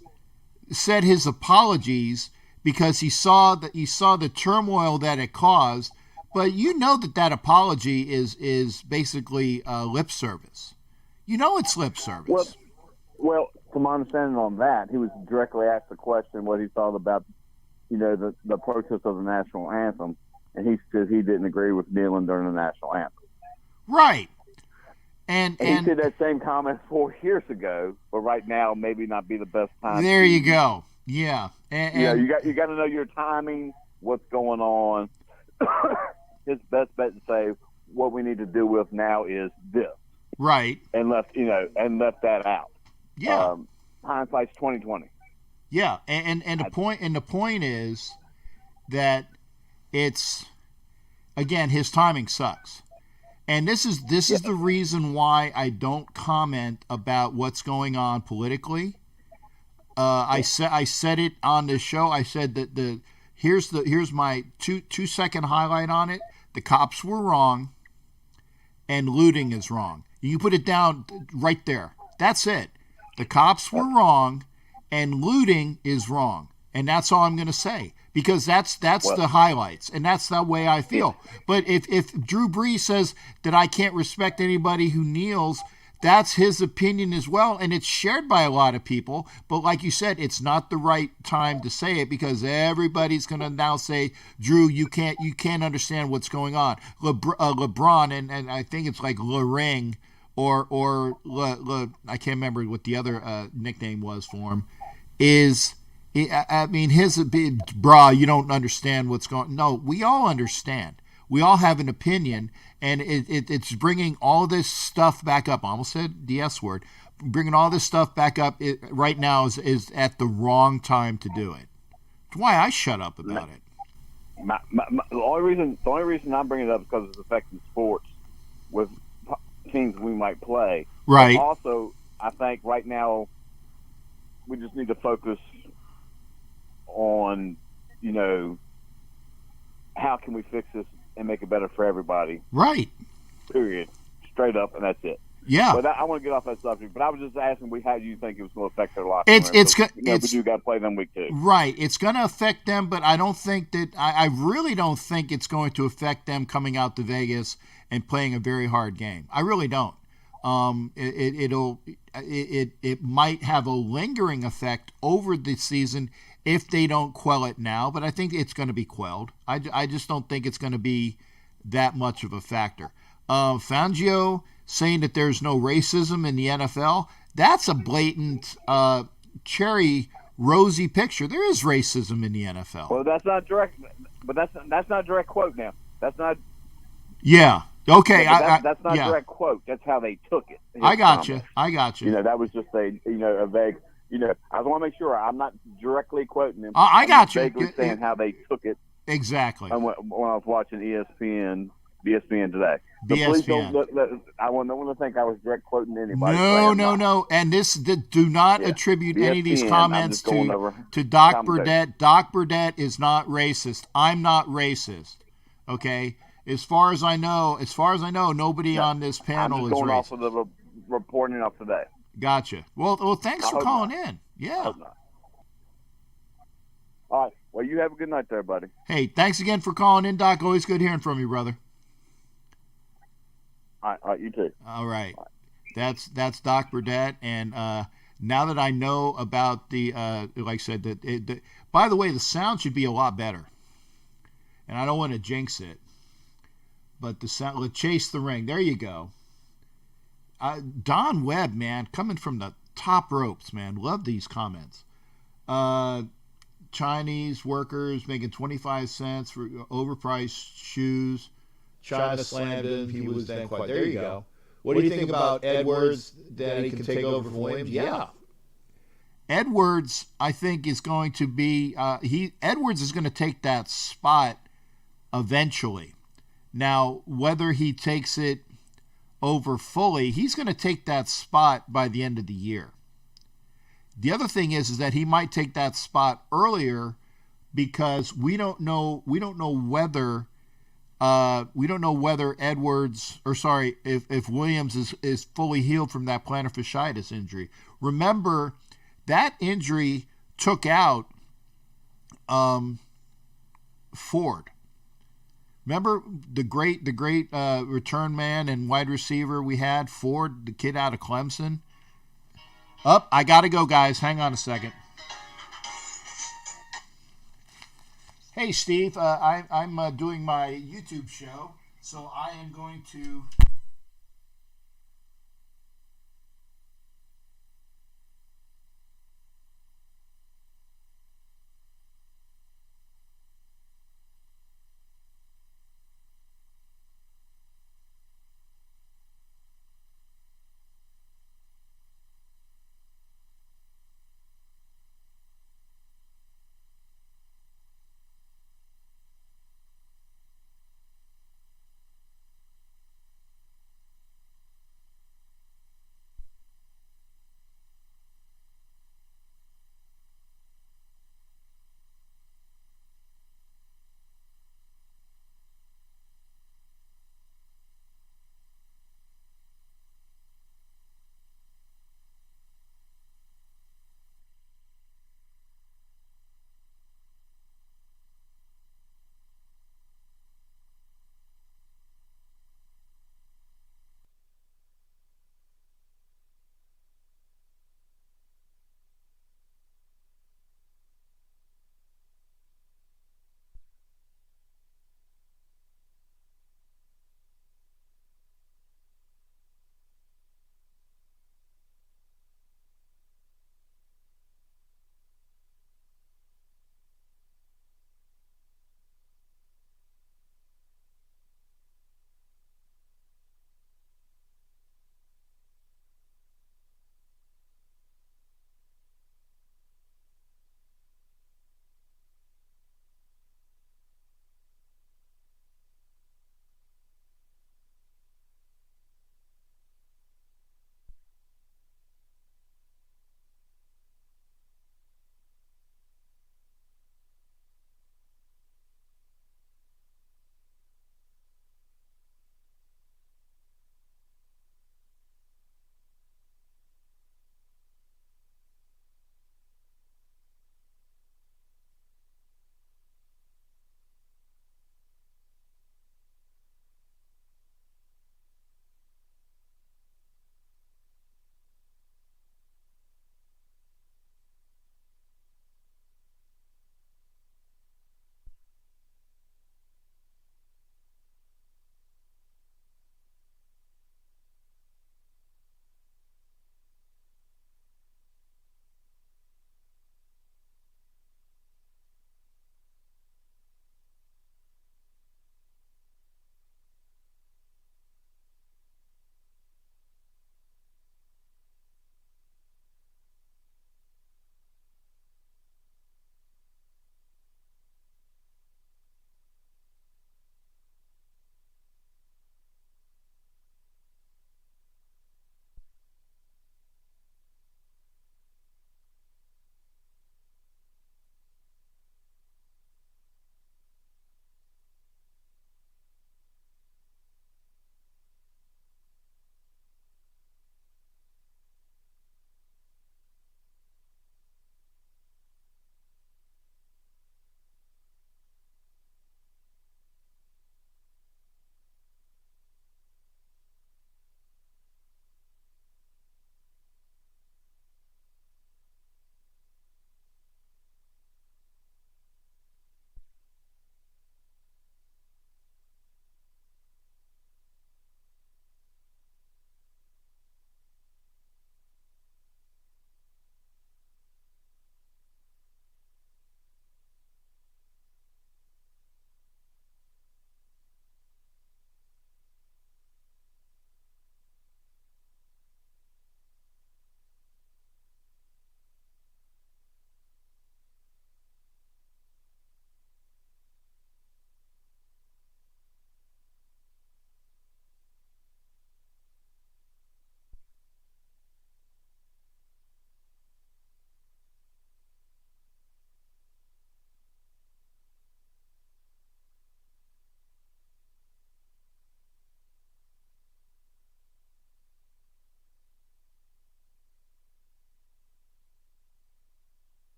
[SPEAKER 3] said his apologies because he saw the turmoil that it caused. But that apology is basically lip service. It's lip service.
[SPEAKER 4] Well, from my understanding on that, he was directly asked the question what he thought about, the protest of the national anthem, and he said he didn't agree with kneeling during the national anthem.
[SPEAKER 3] Right. And
[SPEAKER 4] he did that same comment 4 years ago, but right now maybe not be the best time.
[SPEAKER 3] There you go. Yeah.
[SPEAKER 4] And you got to know your timing, what's going on. His best bet to say what we need to do with now is this,
[SPEAKER 3] right?
[SPEAKER 4] And left that out.
[SPEAKER 3] Yeah,
[SPEAKER 4] hindsight's 20/20.
[SPEAKER 3] Yeah, and the point is that it's, again, his timing sucks, and this is the reason why I don't comment about what's going on politically. I said it on the show. I said that here's my two second highlight on it. The cops were wrong, and looting is wrong. You put it down right there. That's it. The cops were wrong, and looting is wrong. And that's all I'm going to say, because that's the highlights, and that's the way I feel. But if Drew Brees says that I can't respect anybody who kneels, that's his opinion as well, and it's shared by a lot of people. But like you said, it's not the right time to say it, because everybody's going to now say, Drew, you can't understand what's going on. LeBron, and I think it's like Le Ring, or I can't remember what the other nickname was for him, is, I mean, his brah, you don't understand what's going on. No, we all understand. We all have an opinion, and it's bringing all this stuff back up. I almost said the S word. Bringing all this stuff back up right now is at the wrong time to do it. That's why I shut up about it.
[SPEAKER 4] The only reason I bring it up is because it's affecting sports with teams we might play.
[SPEAKER 3] Right.
[SPEAKER 4] But also, I think right now we just need to focus on, how can we fix this and make it better for everybody.
[SPEAKER 3] Right.
[SPEAKER 4] Period. Straight up, and that's it.
[SPEAKER 3] Yeah.
[SPEAKER 4] But I want to get off that subject. But I was just asking, how do you think it was going to affect their locker room? We do got to play them week 2.
[SPEAKER 3] Right. It's going to affect them, but I don't think that I really don't think it's going to affect them coming out to Vegas and playing a very hard game. I really don't. It might have a lingering effect over the season if they don't quell it now, but I think it's going to be quelled. I just don't think it's going to be that much of a factor. Fangio saying that there's no racism in the NFL, that's a blatant cherry rosy picture. There is racism in the NFL.
[SPEAKER 4] Well, that's not direct, but that's not a direct quote now. That's not.
[SPEAKER 3] Yeah. Okay.
[SPEAKER 4] That's not a direct quote. That's how they took it.
[SPEAKER 3] I got you.
[SPEAKER 4] That was just a vague. I want to make sure I'm not directly quoting them.
[SPEAKER 3] I got you.
[SPEAKER 4] Vaguely saying how they took it.
[SPEAKER 3] Exactly.
[SPEAKER 4] When I was watching ESPN today. So
[SPEAKER 3] BSPN.
[SPEAKER 4] please don't. I want to think I was direct quoting anybody.
[SPEAKER 3] No. And do not attribute
[SPEAKER 4] BSPN,
[SPEAKER 3] any of these comments to Doc Burdett. Doc Burdett is not racist. I'm not racist. Okay. As far as I know, nobody on this panel is racist.
[SPEAKER 4] I'm just going off of the reporting of today.
[SPEAKER 3] Gotcha. Well, thanks for calling in. Yeah.
[SPEAKER 4] All right. Well, you have a good night there, buddy.
[SPEAKER 3] Hey, thanks again for calling in, Doc. Always good hearing from you, brother.
[SPEAKER 4] All right, you too.
[SPEAKER 3] All right. That's Doc Burdett, and now that I know about the, like I said, by the way, the sound should be a lot better, and I don't want to jinx it, but the sound. Let's chase the ring. There you go. Don Webb, man, coming from the top ropes, man. Love these comments. Chinese workers making 25 cents for overpriced shoes.
[SPEAKER 1] China slammed him. He was then quiet. There you go. What do you think about Edwards? That he can take over for Williams? Yeah.
[SPEAKER 3] Edwards, I think, is going to be Edwards is going to take that spot eventually. Now, whether he takes it over fully, he's going to take that spot by the end of the year. The other thing is that he might take that spot earlier because we don't know whether Edwards, if Williams is fully healed from that plantar fasciitis injury. Remember, that injury took out Ford. Remember the great return man and wide receiver we had, Ford, the kid out of Clemson? I got to go, guys. Hang on a second. Hey, Steve, I'm doing my YouTube show, so I am going to...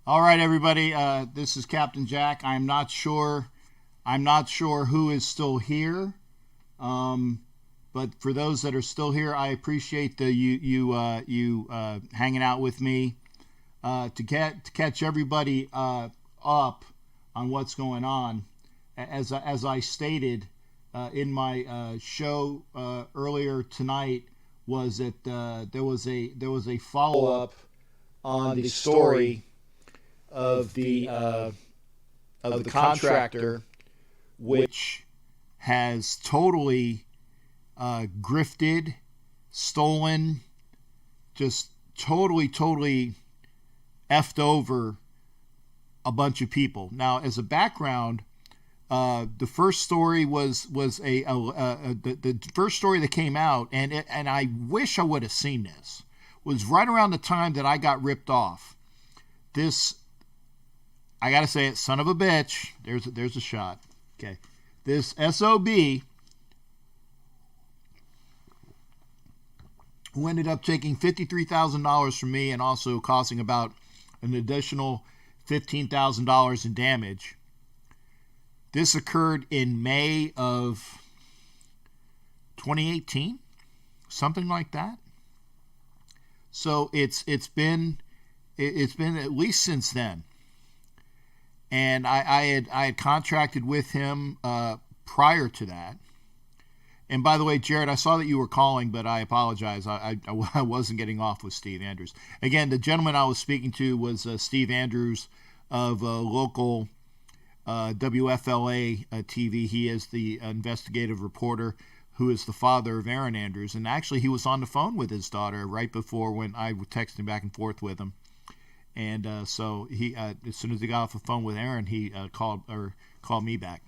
[SPEAKER 3] All right, everybody. This is Captain Jack. I'm not sure who is still here. But for those that are still here, I appreciate you hanging out with me to catch everybody up on what's going on. As I stated in my show earlier tonight, was that there was a follow up on the story of the contractor, which has totally grifted, stolen, just totally effed over a bunch of people. Now, as a background, the first story was the first story that came out, and I wish I would have seen this, was right around the time that I got ripped off. This, I gotta say it, son of a bitch. There's a shot. Okay, this SOB who ended up taking $53,000 from me and also causing about an additional $15,000 in damage. This occurred in May of 2018, something like that. So it's been at least since then. And I had contracted with him prior to that. And by the way, Jared, I saw that you were calling, but I apologize. I wasn't getting off with Steve Andrews. Again, the gentleman I was speaking to was Steve Andrews of local WFLA TV. He is the investigative reporter who is the father of Aaron Andrews. And actually, he was on the phone with his daughter right before when I was texting back and forth with him. And so he, as soon as he got off the phone with Aaron, he called me back.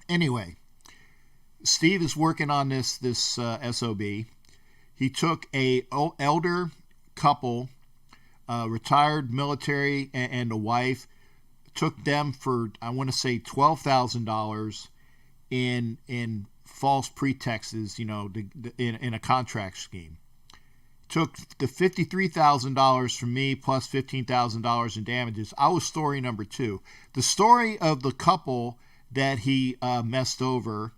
[SPEAKER 3] Anyway, Steve is working on this SOB. He took a elder couple, retired military and a wife, took them for, I want to say, $12,000 in false pretexts, in a contract scheme. Took the $53,000 from me plus $15,000 in damages. I was story number 2. The story of the couple that he messed over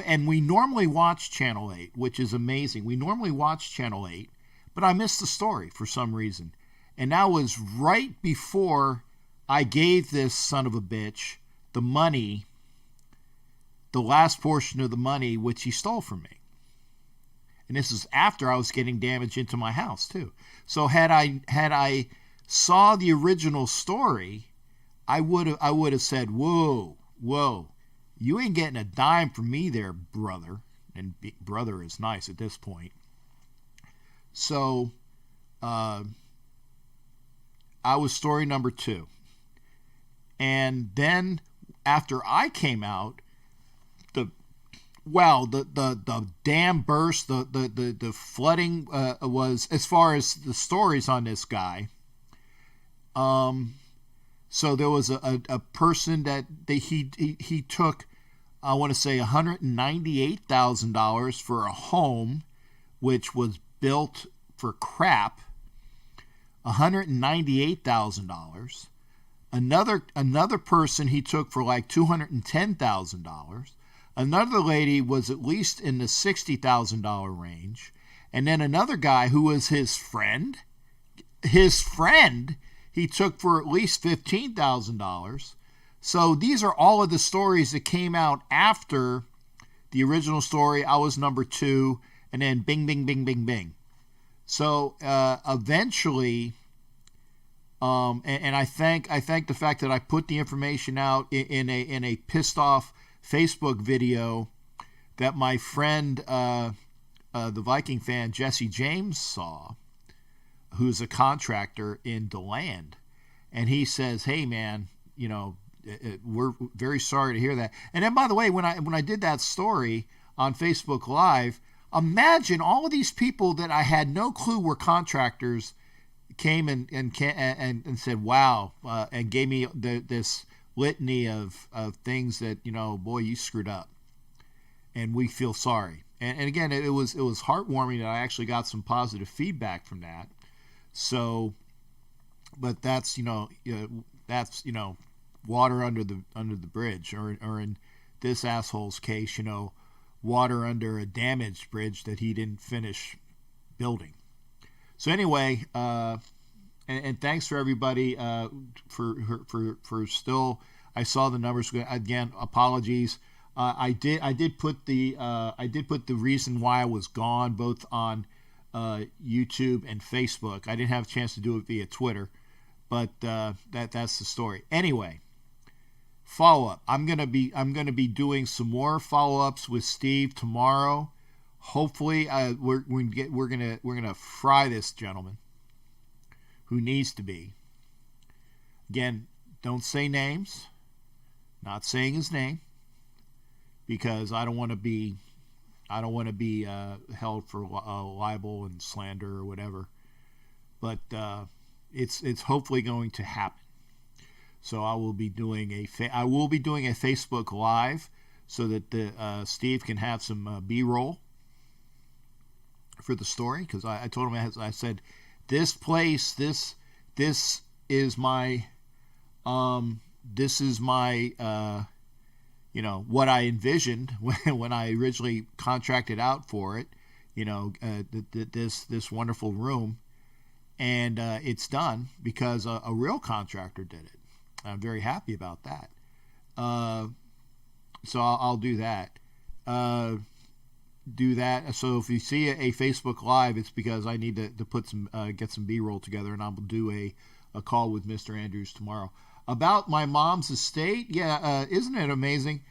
[SPEAKER 3] and we normally watch Channel 8, which is amazing. We normally watch Channel 8, but I missed the story for some reason. And that was right before I gave this son of a bitch the money, the last portion of the money, which he stole from me. And this is after I was getting damage into my house too. So had I saw the original story, I would have said, whoa, you ain't getting a dime from me there, brother. And brother is nice at this point. So I was story number 2. And then after I came out, the dam burst, the flooding was, as far as the stories on this guy. So there was a person that he took, I want to say, $198,000 for a home, which was built for crap. $198,000. Another person he took for like $210,000. Another lady was at least in the $60,000 range. And then another guy who was his friend, he took for at least $15,000. So these are all of the stories that came out after the original story. I was number 2, and then bing, bing, bing, bing, bing. So eventually, and I thank the fact that I put the information out in a pissed off Facebook video that my friend, the Viking fan Jesse James, saw, who's a contractor in DeLand, and he says, "Hey man, we're very sorry to hear that." And then, by the way, when I did that story on Facebook Live, imagine all of these people that I had no clue were contractors came and said, "Wow," and gave me this litany of things that, boy, you screwed up, and we feel sorry. And again, it was heartwarming that I actually got some positive feedback from that. So but that's water under the bridge, or in this asshole's case, water under a damaged bridge that he didn't finish building. So anyway, and thanks for everybody for still. I saw the numbers again. Apologies. I did put the reason why I was gone both on YouTube and Facebook. I didn't have a chance to do it via Twitter, but that's the story. Anyway, follow up. I'm gonna be doing some more follow ups with Steve tomorrow. Hopefully, we're gonna fry this gentleman who needs to be. Again, don't say names. Not saying his name, because I don't want to be held for libel and slander or whatever. But it's hopefully going to happen. So I will be doing a Facebook Live so that Steve can have some B-roll for the story, because I told him, as I said, this place, this is my what I envisioned when I originally contracted out for it, this wonderful room, and it's done because a real contractor did it. I'm very happy about that. So I'll do that. So if you see a Facebook Live, it's because I need to put some get some B-roll together, and I'll do a call with Mr. Andrews tomorrow about my mom's estate. Yeah, isn't it amazing?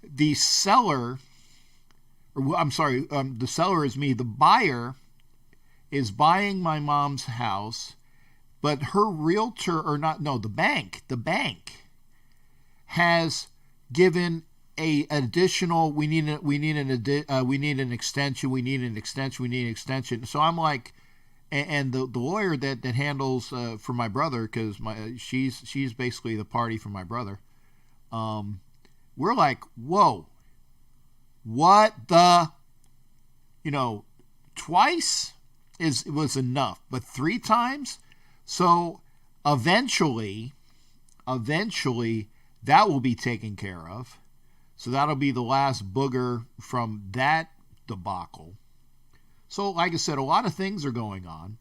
[SPEAKER 3] The seller, the seller is me. The buyer is buying my mom's house, but her realtor, the bank has given a additional. We need an extension. So I'm like, and the lawyer that handles for my brother, because she's basically the party for my brother. We're like, whoa, what the, twice was enough, but 3 times. So eventually that will be taken care of. So that'll be the last booger from that debacle. So like I said, a lot of things are going on.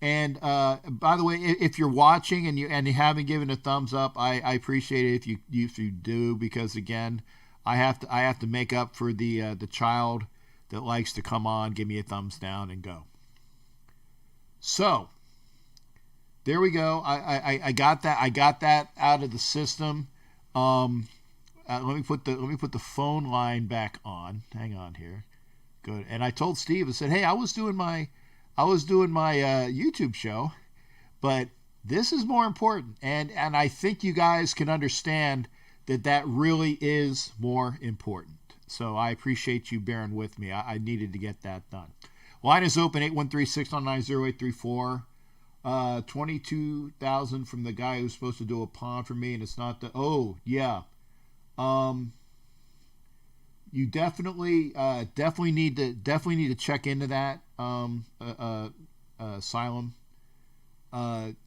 [SPEAKER 3] And by the way, if you're watching and you haven't given a thumbs up, I appreciate it if you do, because again, I have to make up for the child that likes to come on, give me a thumbs down and go. So there we go. I got that out of the system. Let me put the phone line back on. Hang on here. Good. And I told Steve, I said, hey, I was doing my YouTube show, but this is more important. And I think you guys can understand that really is more important. So I appreciate you bearing with me. I needed to get that done. Line is open, 813-619-0834. $22,000 from the guy who's supposed to do a pond for me, and it's not yeah. You definitely need to check into that. Asylum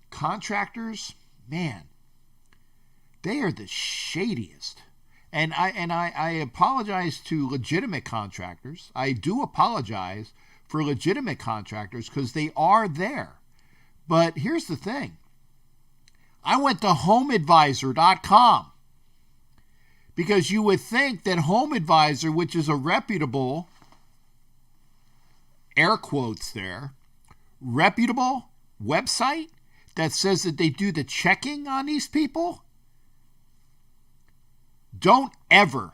[SPEAKER 3] contractors, man, they are the shadiest. And I apologize to legitimate contractors. I do apologize for legitimate contractors, because they are there. But here's the thing. I went to HomeAdvisor.com, because you would think that HomeAdvisor, which is a reputable, air quotes there, reputable website that says that they do the checking on these people, don't ever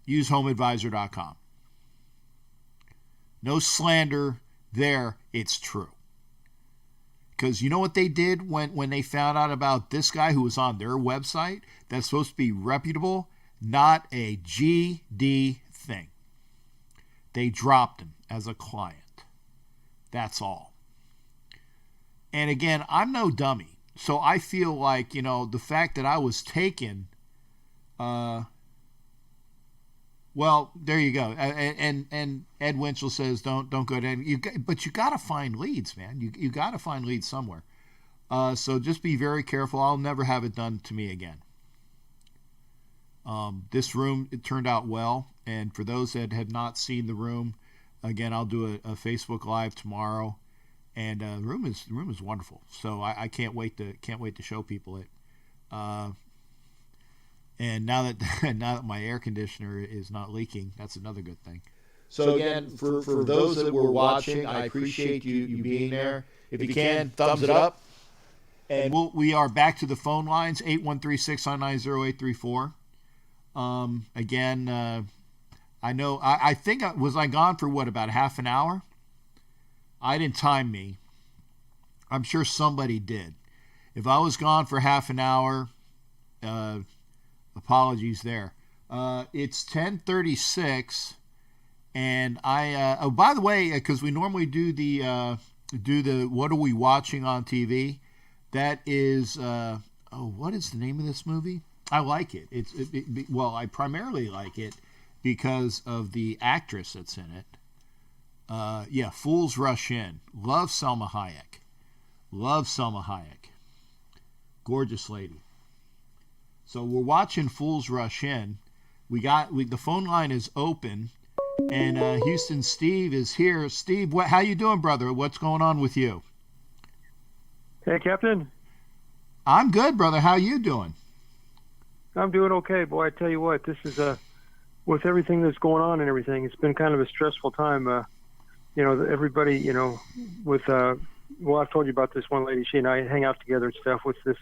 [SPEAKER 3] use HomeAdvisor.com. No slander there, it's true. Because you know what they did when they found out about this guy who was on their website that's supposed to be reputable? Not a GD thing. They dropped him as a client. That's all. And again, I'm no dummy. So I feel like, the fact that I was taken Well, there you go. And Ed Winchell says don't go to but you got to find leads, man. You got to find leads somewhere. So just be very careful. I'll never have it done to me again. This room, it turned out well, and for those that have not seen the room, again, I'll do a Facebook Live tomorrow, and the room is wonderful. So I can't wait to show people it. And now that my air conditioner is not leaking, that's another good thing.
[SPEAKER 1] So again, for those that were watching, I appreciate you being there. If you can, thumbs it up.
[SPEAKER 3] And we are back to the phone lines, 813-699-0834. Again, I think was I gone for about half an hour? I didn't time me. I'm sure somebody did. If I was gone for half an hour, apologies there. It's 10:36, and I. By the way, because we normally do the what are we watching on TV? That is what is the name of this movie? I like it. Well, I primarily like it because of the actress that's in it. Fools Rush In. Love Selma Hayek. Gorgeous lady. So we're watching Fools Rush In. The phone line is open, and Houston Steve is here. Steve, how you doing, brother? What's going on with you?
[SPEAKER 5] Hey, Captain.
[SPEAKER 3] I'm good, brother. How you doing?
[SPEAKER 5] I'm doing okay, boy. I tell you what, this is with everything that's going on and everything, it's been kind of a stressful time. Everybody, with I've told you about this one lady. She and I hang out together and stuff with the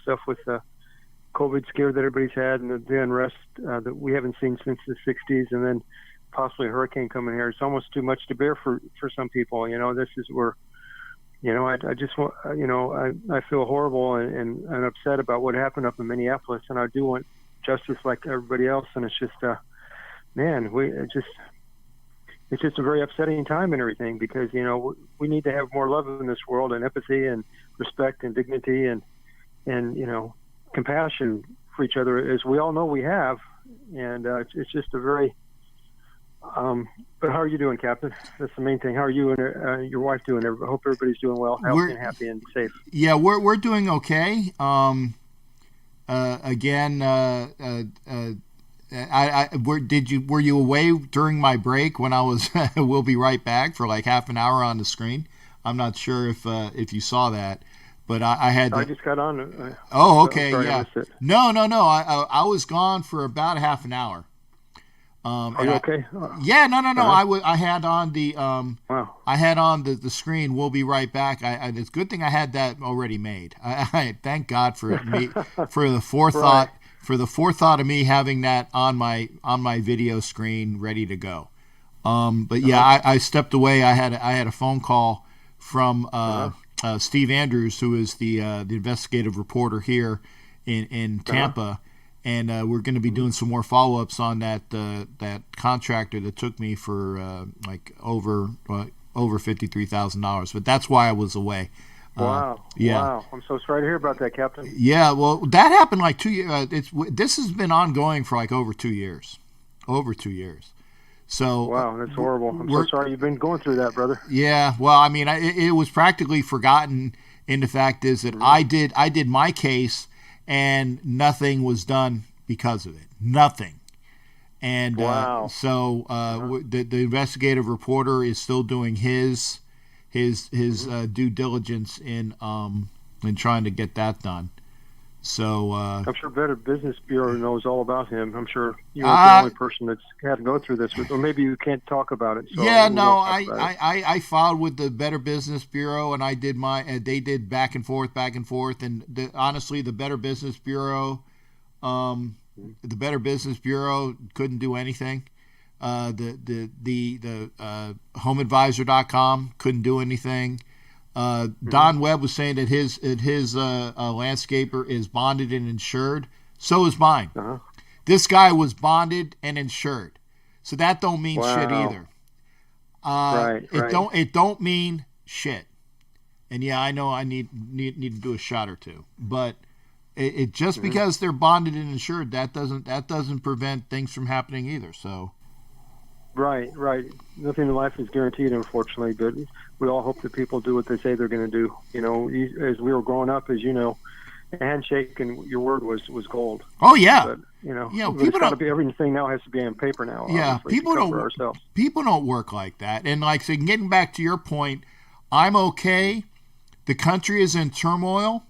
[SPEAKER 5] COVID scare that everybody's had and the unrest that we haven't seen since the 60s, and then possibly a hurricane coming here. It's almost too much to bear for some people. This is where, I just want, I feel horrible and upset about what happened up in Minneapolis, and I do want justice like everybody else. And it's just, it's just a very upsetting time and everything, because, we need to have more love in this world, and empathy and respect and dignity and compassion for each other, as we all know we have. And it's just a very, but how are you doing, Captain? That's the main thing. How are you and your wife doing? I hope everybody's doing well, healthy and happy and safe.
[SPEAKER 3] Yeah, we're doing okay. Were you away during my break when I was? We'll be right back for like half an hour on the screen. I'm not sure if you saw that, but I
[SPEAKER 5] just got on.
[SPEAKER 3] Oh, okay,
[SPEAKER 5] sorry,
[SPEAKER 3] yeah. No. I was gone for about a half an hour.
[SPEAKER 5] Are you okay?
[SPEAKER 3] Yeah, no. I had on the
[SPEAKER 5] Wow.
[SPEAKER 3] I had on the screen. We'll be right back. It's a good thing I had that already made. I thank God for me for the forethought.
[SPEAKER 5] Right.
[SPEAKER 3] For the forethought of me having that on my video screen ready to go. But yeah, I stepped away. I had a phone call from Steve Andrews, who is the investigative reporter here in Tampa, and we're going to be doing some more follow-ups on that contractor that took me for over $53,000. But that's why I was away.
[SPEAKER 5] Wow.
[SPEAKER 3] Yeah.
[SPEAKER 5] Wow. I'm so sorry to hear about that, Captain.
[SPEAKER 3] Yeah, well, that happened like 2 years. This has been ongoing for like over 2 years. So
[SPEAKER 5] wow, that's horrible. I'm so sorry you've been going through that, brother.
[SPEAKER 3] Yeah, well, I mean, it was practically forgotten. And the fact is that I did my case, and nothing was done because of it. Nothing. And
[SPEAKER 5] wow.
[SPEAKER 3] The investigative reporter is still doing his due diligence in trying to get that done. So
[SPEAKER 5] I'm sure Better Business Bureau knows all about him. I'm sure you're the only person that's had to go through this, or maybe you can't talk about it. So
[SPEAKER 3] yeah, no, I filed with the Better Business Bureau, and I did they did back and forth, and honestly, the Better Business Bureau, couldn't do anything. The HomeAdvisor.com couldn't do anything. Don Webb was saying that his landscaper is bonded and insured. So is mine. This guy was bonded and insured, so that don't mean shit either. It don't mean shit. And yeah, I know I need to do a shot or two, but it just because they're bonded and insured, that doesn't prevent things from happening either. So.
[SPEAKER 5] Right. Nothing in life is guaranteed, unfortunately, but we all hope that people do what they say they're going to do. You know, as we were growing up, as you know, a handshake and your word was gold.
[SPEAKER 3] Oh yeah.
[SPEAKER 5] But, you know,
[SPEAKER 3] people
[SPEAKER 5] got to be, everything now has to be on paper now.
[SPEAKER 3] Yeah, people don't work like that. And like, so getting back to your point, I'm okay. The country is in turmoil.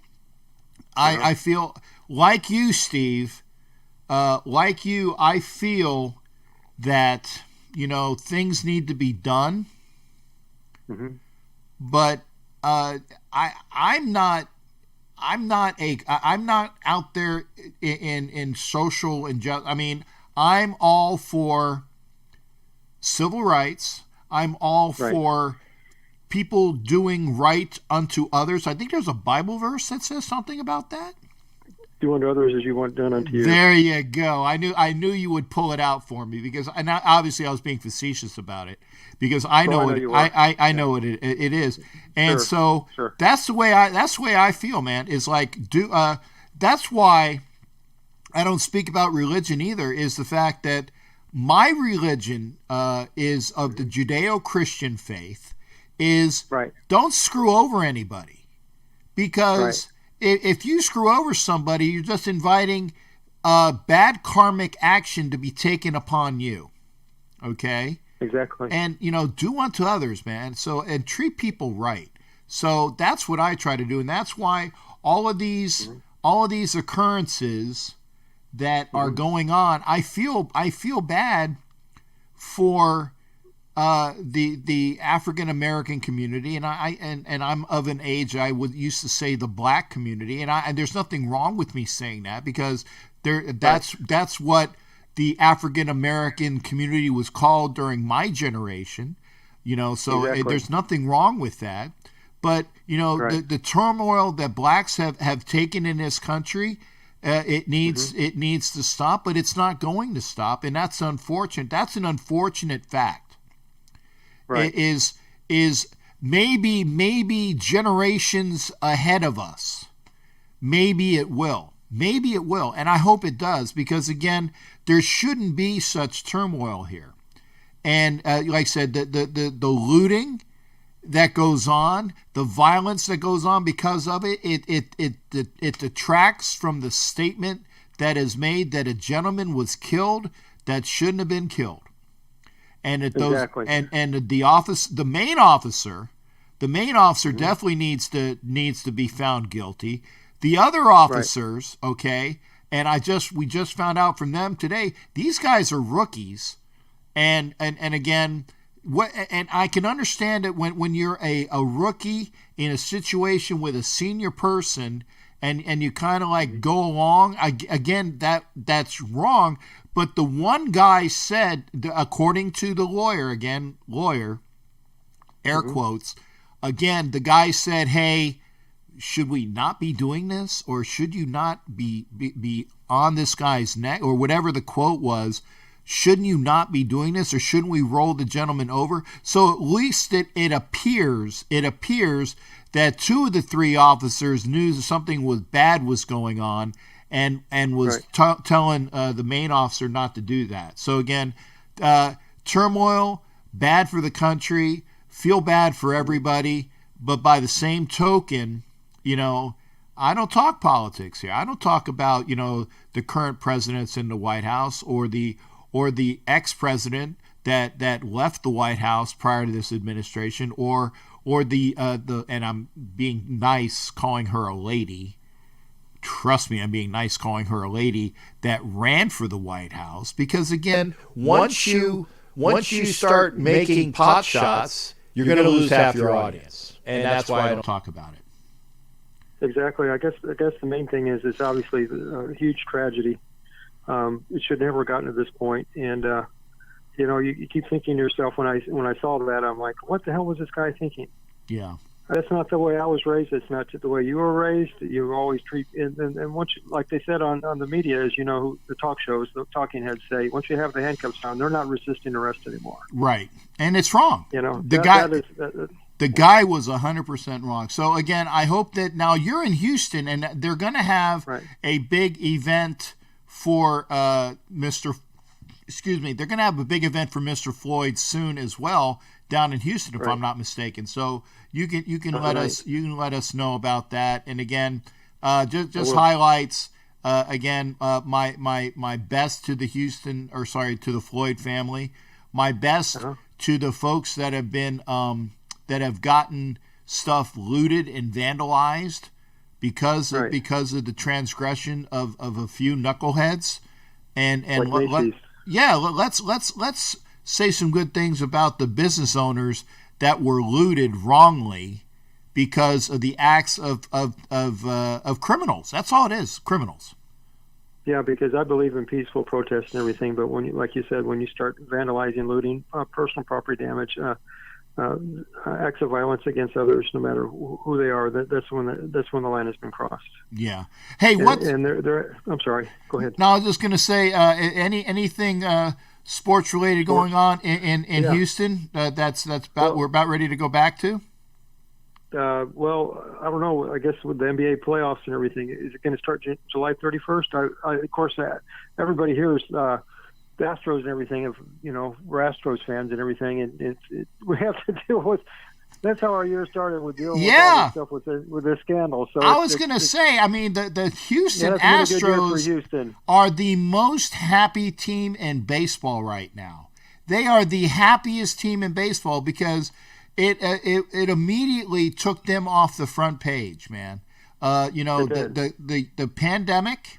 [SPEAKER 3] I feel like you, Steve. Like you, I feel that, you know, things need to be done.
[SPEAKER 5] Mm-hmm.
[SPEAKER 3] But I'm not out there in social injustice. I mean, I'm all for civil rights. I'm all for people doing right unto others. I think there's a Bible verse that says something about that.
[SPEAKER 5] Do unto others as you want done unto you.
[SPEAKER 3] There you go. I knew you would pull it out for me, because obviously I was being facetious about it, because I know what it is, and
[SPEAKER 5] sure.
[SPEAKER 3] that's the way I feel, man. Is like that's why I don't speak about religion either. Is the fact that my religion is of the Judeo-Christian faith. Is don't screw over anybody, because. If you screw over somebody, you're just inviting bad karmic action to be taken upon you. Okay?
[SPEAKER 5] Exactly.
[SPEAKER 3] And, you know, do unto others, man. So, and treat people right. So that's what I try to do. And that's why all of these occurrences that are going on, I feel bad for the African American community, and I'm of an age I would used to say the black community, and there's nothing wrong with me saying that, because that's what the African American community was called during my generation, you know. So there's nothing wrong with that, but you know the turmoil that blacks have taken in this country. It needs to stop, but it's not going to stop, and that's unfortunate. That's an unfortunate fact. Is maybe generations ahead of us. Maybe it will, and I hope it does, because again, there shouldn't be such turmoil here. And like I said, the looting that goes on, the violence that goes on because of it, it detracts from the statement that is made that a gentleman was killed that shouldn't have been killed. And the main officer definitely needs to be found guilty. The other officers, okay, and we just found out from them today, these guys are rookies, and again, and I can understand it when you're a rookie in a situation with a senior person, and you kind of like go along. Again, that's wrong. But the one guy said, according to the lawyer, air quotes, again, the guy said, hey, should we not be doing this? Or should you not be on this guy's neck? Or whatever the quote was, shouldn't you not be doing this? Or shouldn't we roll the gentleman over? So at least it appears that two of the three officers knew something bad was going on, and was telling the main officer not to do that. So again, turmoil, bad for the country, feel bad for everybody, but by the same token, you know, I don't talk politics here. I don't talk about, you know, the current presidents in the White House or the ex-president that left the White House prior to this administration, or the and I'm being nice calling her a lady. Trust me, I'm being nice calling her a lady that ran for the White House, because again,
[SPEAKER 1] once you start making pot shots, you're going to lose half your audience, and that's why I don't talk about it.
[SPEAKER 5] Exactly. I guess the main thing is it's obviously a huge tragedy. It should never have gotten to this point, and you know, you keep thinking to yourself, when I saw that, I'm like, what the hell was this guy thinking?
[SPEAKER 3] Yeah.
[SPEAKER 5] That's not the way I was raised. It's not the way you were raised. You always treat, and once you, like they said on the media, as you know, the talk shows, the talking heads say, once you have the handcuffs on, they're not resisting arrest anymore.
[SPEAKER 3] Right, and it's wrong.
[SPEAKER 5] You know,
[SPEAKER 3] the guy was 100% wrong. So again, I hope that now you're in Houston, and they're going to have a big event for Mr. excuse me, they're going to have a big event for Mr. Floyd soon as well down in Houston, if I'm not mistaken. So you can let us know about that. And again, just highlights. Again, my best to the to the Floyd family. My best to the folks that have been that have gotten stuff looted and vandalized because of the transgression of a few knuckleheads. And let's say some good things about the business owners that were looted wrongly because of the acts of criminals. That's all it is, criminals.
[SPEAKER 5] Yeah, because I believe in peaceful protest and everything, but when, like you said, when you start vandalizing, looting, personal property damage, acts of violence against others, no matter who they are, that's when the line has been crossed.
[SPEAKER 3] Yeah. Hey, what?
[SPEAKER 5] And they're I'm sorry. Go ahead.
[SPEAKER 3] No, I was just going to say, anything sports related going on in Houston? We're about ready to go back to.
[SPEAKER 5] Well, I don't know. I guess with the NBA playoffs and everything, is it going to start July 31st? Of course, everybody hears the Astros and everything. We're Astros fans and everything, and we have to deal with. That's how our year started with dealing with all this stuff with this scandal. So
[SPEAKER 3] I was going to say, I mean, the Houston Astros are the most happy team in baseball right now. They are the happiest team in baseball because it immediately took them off the front page, man. The pandemic,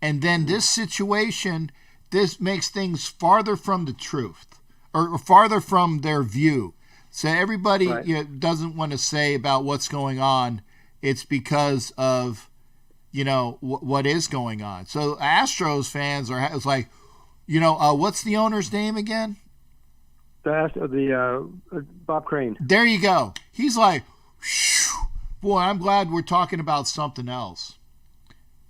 [SPEAKER 3] and then this situation. This makes things farther from the truth, or farther from their view. So everybody doesn't want to say about what's going on. It's because of, what is going on. So Astros fans it's like, what's the owner's name again?
[SPEAKER 5] The Bob Crane.
[SPEAKER 3] There you go. He's like, boy, I'm glad we're talking about something else.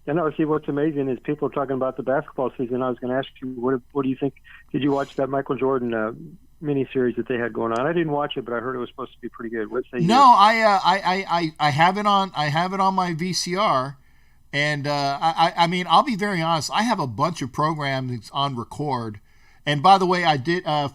[SPEAKER 5] I know. See, what's amazing is people are talking about the basketball season. I was going to ask you, what do you think? Did you watch that Michael Jordan miniseries that they had going on? I didn't watch it, but I heard it was supposed to be pretty good.
[SPEAKER 3] I have it on. I have it on my VCR, and I mean, I'll be very honest. I have a bunch of programs on record, and by the way, I did I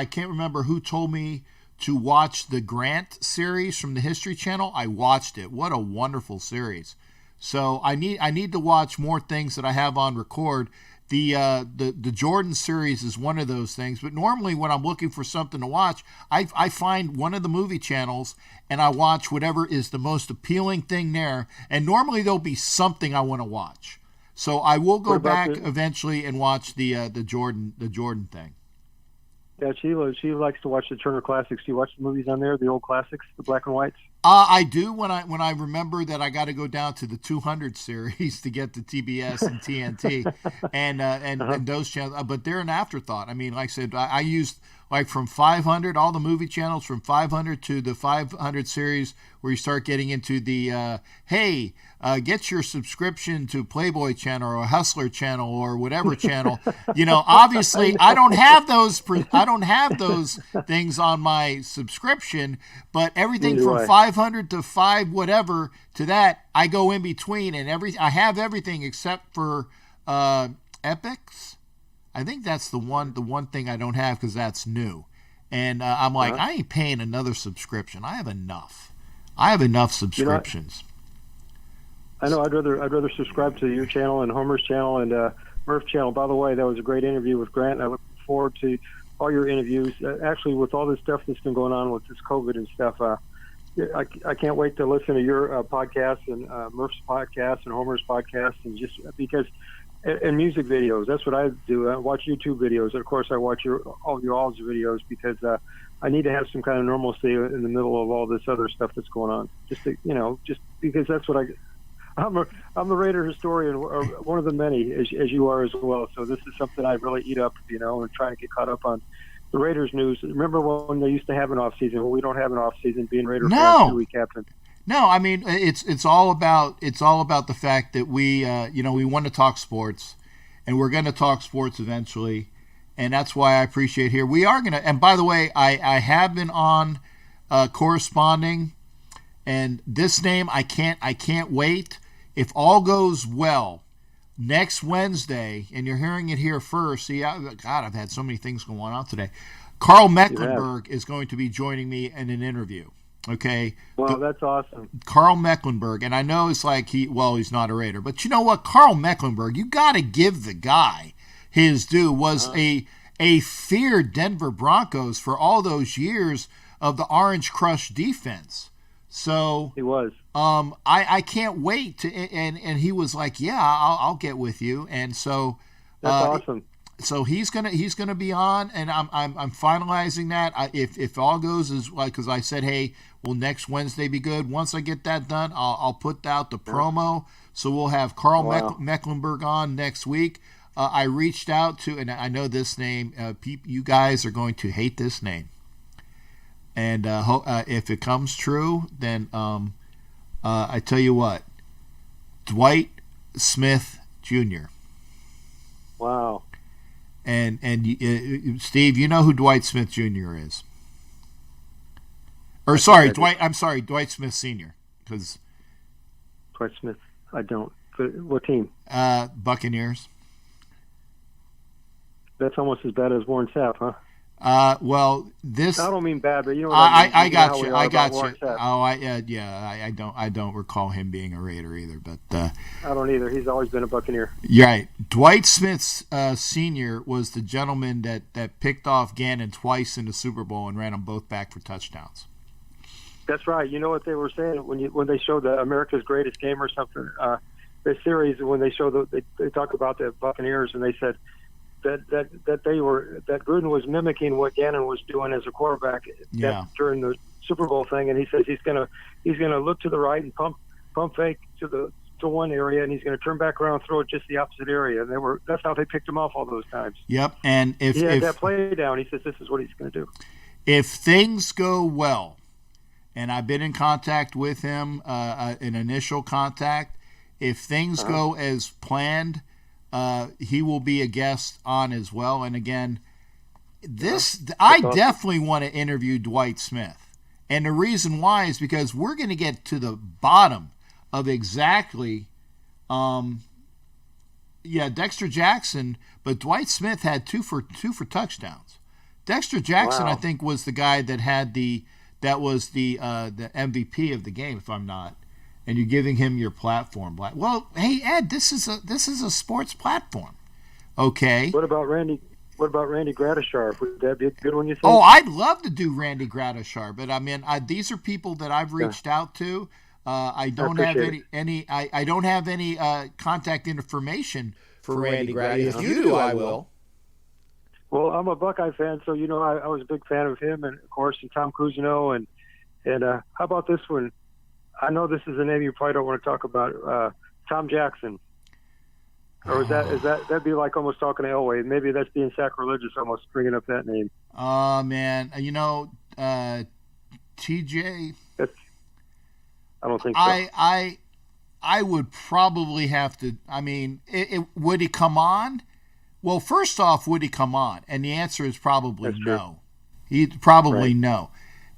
[SPEAKER 3] can't remember who told me to watch the Grant series from the History Channel. I watched it. What a wonderful series. So I need to watch more things that I have on record. The Jordan series is one of those things. But normally when I'm looking for something to watch, I find one of the movie channels and I watch whatever is the most appealing thing there. And normally there'll be something I want to watch. So I will go back eventually and watch the Jordan thing.
[SPEAKER 5] Yeah, she likes to watch the Turner Classics. Do you watch the movies on there, the old classics, the black and whites?
[SPEAKER 3] I do when I remember that I got to go down to the 200 series to get to TBS and TNT and those channels. But they're an afterthought. I mean, like I said, I used like from 500, all the movie channels from 500 to the 500 series where you start getting into the, get your subscription to Playboy channel or Hustler channel or whatever channel. Obviously I don't have those things on my subscription, but everything from 500 to 5 whatever to that, I go in between, and I have everything except for Epics. I think that's the one thing I don't have because that's new. And I'm like, I ain't paying another subscription. I have enough subscriptions.
[SPEAKER 5] I know. I'd rather subscribe to your channel and Homer's channel and Murph's channel. By the way, that was a great interview with Grant. And I look forward to all your interviews. Actually, with all this stuff that's been going on with this COVID and stuff, I can't wait to listen to your podcast and Murph's podcast and Homer's podcast, and just because. And music videos. That's what I do. I watch YouTube videos. And of course, I watch all your all's videos because I need to have some kind of normalcy in the middle of all this other stuff that's going on. Just because that's what I'm a Raider historian, or one of the many, as you are as well. So this is something I really eat up, and try to get caught up on the Raiders news. Remember when they used to have an off season? Well, we don't have an off season. Being Raider fans, we captain.
[SPEAKER 3] No, I mean it's all about the fact that we we want to talk sports, and we're going to talk sports eventually, and that's why I appreciate here we are going to. And by the way, I have been on corresponding, and this name I can't wait. If all goes well, next Wednesday, and you're hearing it here first. See, I've had so many things going on today. Carl Mecklenburg is going to be joining me in an interview. Okay.
[SPEAKER 5] Wow, that's awesome.
[SPEAKER 3] Carl Mecklenburg, and I know it's like he's not a Raider, but you know what? Carl Mecklenburg, you got to give the guy his due. Was a feared Denver Broncos for all those years of the Orange Crush defense. So
[SPEAKER 5] he was.
[SPEAKER 3] I can't wait to, and he was like, yeah, I'll get with you, and so
[SPEAKER 5] that's awesome.
[SPEAKER 3] So he's gonna be on, and I'm finalizing that. If all goes as like, because I said, hey, will next Wednesday be good? Once I get that done, I'll put out the promo. So we'll have Carl Mecklenburg on next week. I reached out to, and I know this name. You guys are going to hate this name, and if it comes true, then I tell you what, Dwight Smith Jr.
[SPEAKER 5] Wow.
[SPEAKER 3] And Steve, you know who Dwight Smith Jr. is? Or sorry, Dwight. I'm sorry, Dwight Smith Sr. Because
[SPEAKER 5] Dwight Smith, I don't. What team?
[SPEAKER 3] Buccaneers.
[SPEAKER 5] That's almost as bad as Warren Sapp, huh?
[SPEAKER 3] Well, this.
[SPEAKER 5] I don't mean bad, but you know.
[SPEAKER 3] I got you. I got you.
[SPEAKER 5] Sapp.
[SPEAKER 3] Oh, I don't recall him being a Raider either, but.
[SPEAKER 5] I don't either. He's always been a Buccaneer.
[SPEAKER 3] You're right. Dwight Smith Sr. was the gentleman that picked off Gannon twice in the Super Bowl and ran them both back for touchdowns.
[SPEAKER 5] That's right. You know what they were saying when they showed the America's Greatest Game or something. The series when they showed they talked about the Buccaneers and they said that Gruden was mimicking what Gannon was doing as a quarterback during the Super Bowl thing, and he says he's gonna look to the right and pump fake to one area, and he's going to turn back around and throw it just the opposite area. And that's how they picked him off all those times.
[SPEAKER 3] Yep, and if
[SPEAKER 5] he had that play down, he says this is what he's going to do.
[SPEAKER 3] If things go well, and I've been in contact with him, an initial contact. If things go as planned, he will be a guest on as well. And again, I definitely want to interview Dwight Smith. And the reason why is because we're going to get to the bottom of exactly, Dexter Jackson, but Dwight Smith had two for touchdowns. Dexter Jackson, I think, was the guy that was the MVP of the game, if I'm not. And you're giving him your platform. Well, hey Ed, this is a sports platform, okay?
[SPEAKER 5] What about Randy Gradishar? Would that be a good one, you think?
[SPEAKER 3] Oh, I'd love to do Randy Gradishar, but I mean, these are people that I've reached out to. I don't have any contact information for Randy Grady. If you do, I will.
[SPEAKER 5] Well, I'm a Buckeye fan, so you know I was a big fan of him, and of course, and Tom Cousineau, and how about this one? I know this is a name you probably don't want to talk about. Tom Jackson, or is that'd be like almost talking to Elway? Maybe that's being sacrilegious, almost bringing up that name.
[SPEAKER 3] Man, you know, TJ.
[SPEAKER 5] I don't think so.
[SPEAKER 3] I would probably have to. I mean, would he come on? Well, first off, would he come on? And the answer is probably no. He'd probably no.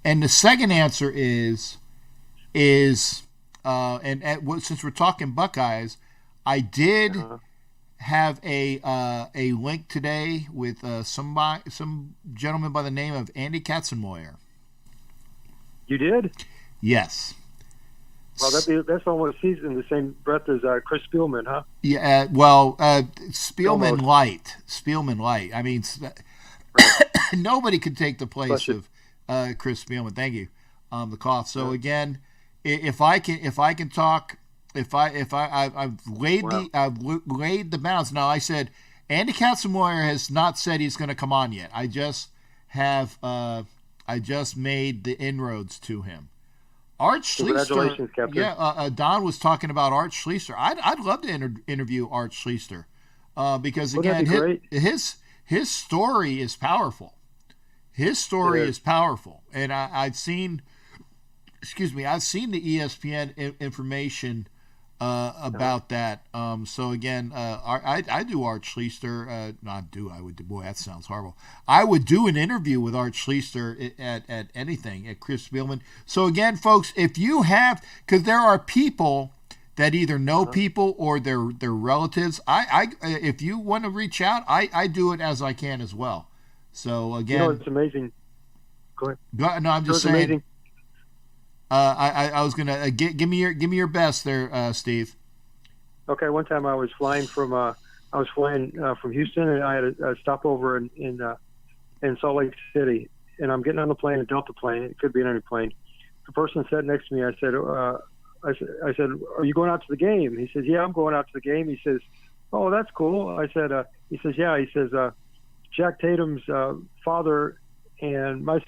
[SPEAKER 3] And the second answer is since we're talking Buckeyes, I did have a link today with some gentleman by the name of Andy Katzenmoyer.
[SPEAKER 5] You did?
[SPEAKER 3] Yes.
[SPEAKER 5] Well, that's almost he's in the same breath as Chris Spielman, huh?
[SPEAKER 3] Yeah. Spielman light. Spielman light. I mean, nobody could take the place of Chris Spielman. Thank you. The cough. So again, if I can talk, I've laid the bounds. Now I said Andy Katzenmoyer has not said he's going to come on yet. I just made the inroads to him. Art Schlichter,
[SPEAKER 5] Captain.
[SPEAKER 3] Don was talking about Art Schlichter. I'd love to interview Art Schlichter because again, his story is powerful. His story is powerful, and I've seen the ESPN information about that. So again, I do Art Schlichter. I would do. Boy, that sounds horrible. I would do an interview with Art Schlichter at anything, at Chris Spielman. So again, folks, if you have, because there are people that either know people or their relatives. If you want to reach out, I do it as I can as well. So again,
[SPEAKER 5] it's amazing. Go ahead.
[SPEAKER 3] No, I'm just saying. Amazing. I was gonna give me your best there, Steve.
[SPEAKER 5] Okay. One time I was flying from Houston, and I had a stopover in Salt Lake City, and I'm getting on the plane, a Delta plane. It could be any plane. The person sat next to me. I said, "Are you going out to the game?" He says, "Yeah, I'm going out to the game." He says, "Oh, that's cool." I said, "He says, yeah." He says, "Jack Tatum's father and my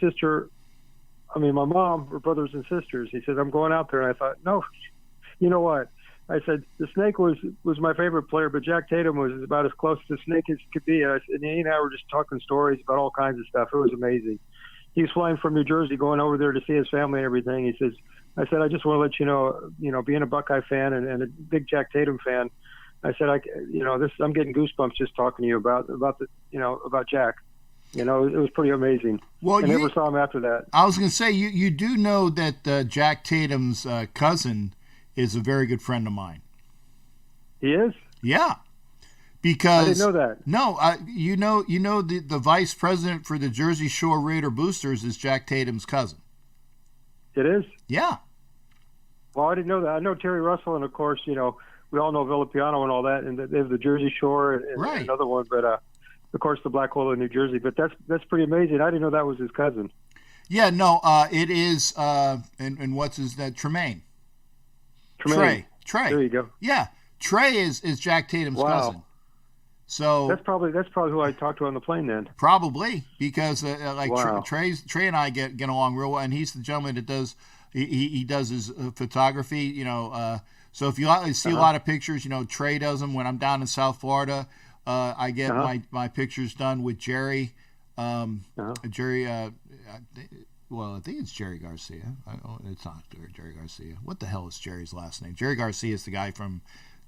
[SPEAKER 5] mom were brothers and sisters." He said, "I'm going out there." And I thought, no, you know what? I said, the Snake was my favorite player, but Jack Tatum was about as close to the Snake as could be. And he and I were just talking stories about all kinds of stuff. It was amazing. He was flying from New Jersey, going over there to see his family and everything. He says, I said, "I just want to let you know, being a Buckeye fan and a big Jack Tatum fan, I said, I'm getting goosebumps just talking to you about Jack." It was pretty amazing. Well, I never saw him after that.
[SPEAKER 3] I was going to say, you do know that Jack Tatum's cousin is a very good friend of mine.
[SPEAKER 5] He is?
[SPEAKER 3] Yeah. Because
[SPEAKER 5] I didn't know that.
[SPEAKER 3] No, you know the vice president for the Jersey Shore Raider Boosters is Jack Tatum's cousin.
[SPEAKER 5] It is?
[SPEAKER 3] Yeah.
[SPEAKER 5] Well, I didn't know that. I know Terry Russell, and of course, we all know Villapiano and all that, and they have the Jersey Shore and
[SPEAKER 3] right.
[SPEAKER 5] Another one, but of course the Black Hole in New Jersey. But that's pretty amazing. I didn't know that was his cousin.
[SPEAKER 3] Yeah, no, it is. And what's his name? Tremaine. Trey.
[SPEAKER 5] There you go.
[SPEAKER 3] Yeah, Trey is Jack Tatum's cousin. So
[SPEAKER 5] that's probably who I talked to on the plane then.
[SPEAKER 3] Probably because
[SPEAKER 5] wow.
[SPEAKER 3] Trey and I get along real well, and he's the gentleman that does he does his photography. So if you see a lot of pictures, Trey does them. When I'm down in South Florida, I get my pictures done with Jerry. Jerry. I think it's Jerry Garcia. It's not Jerry Garcia. What the hell is Jerry's last name? Jerry Garcia is the guy from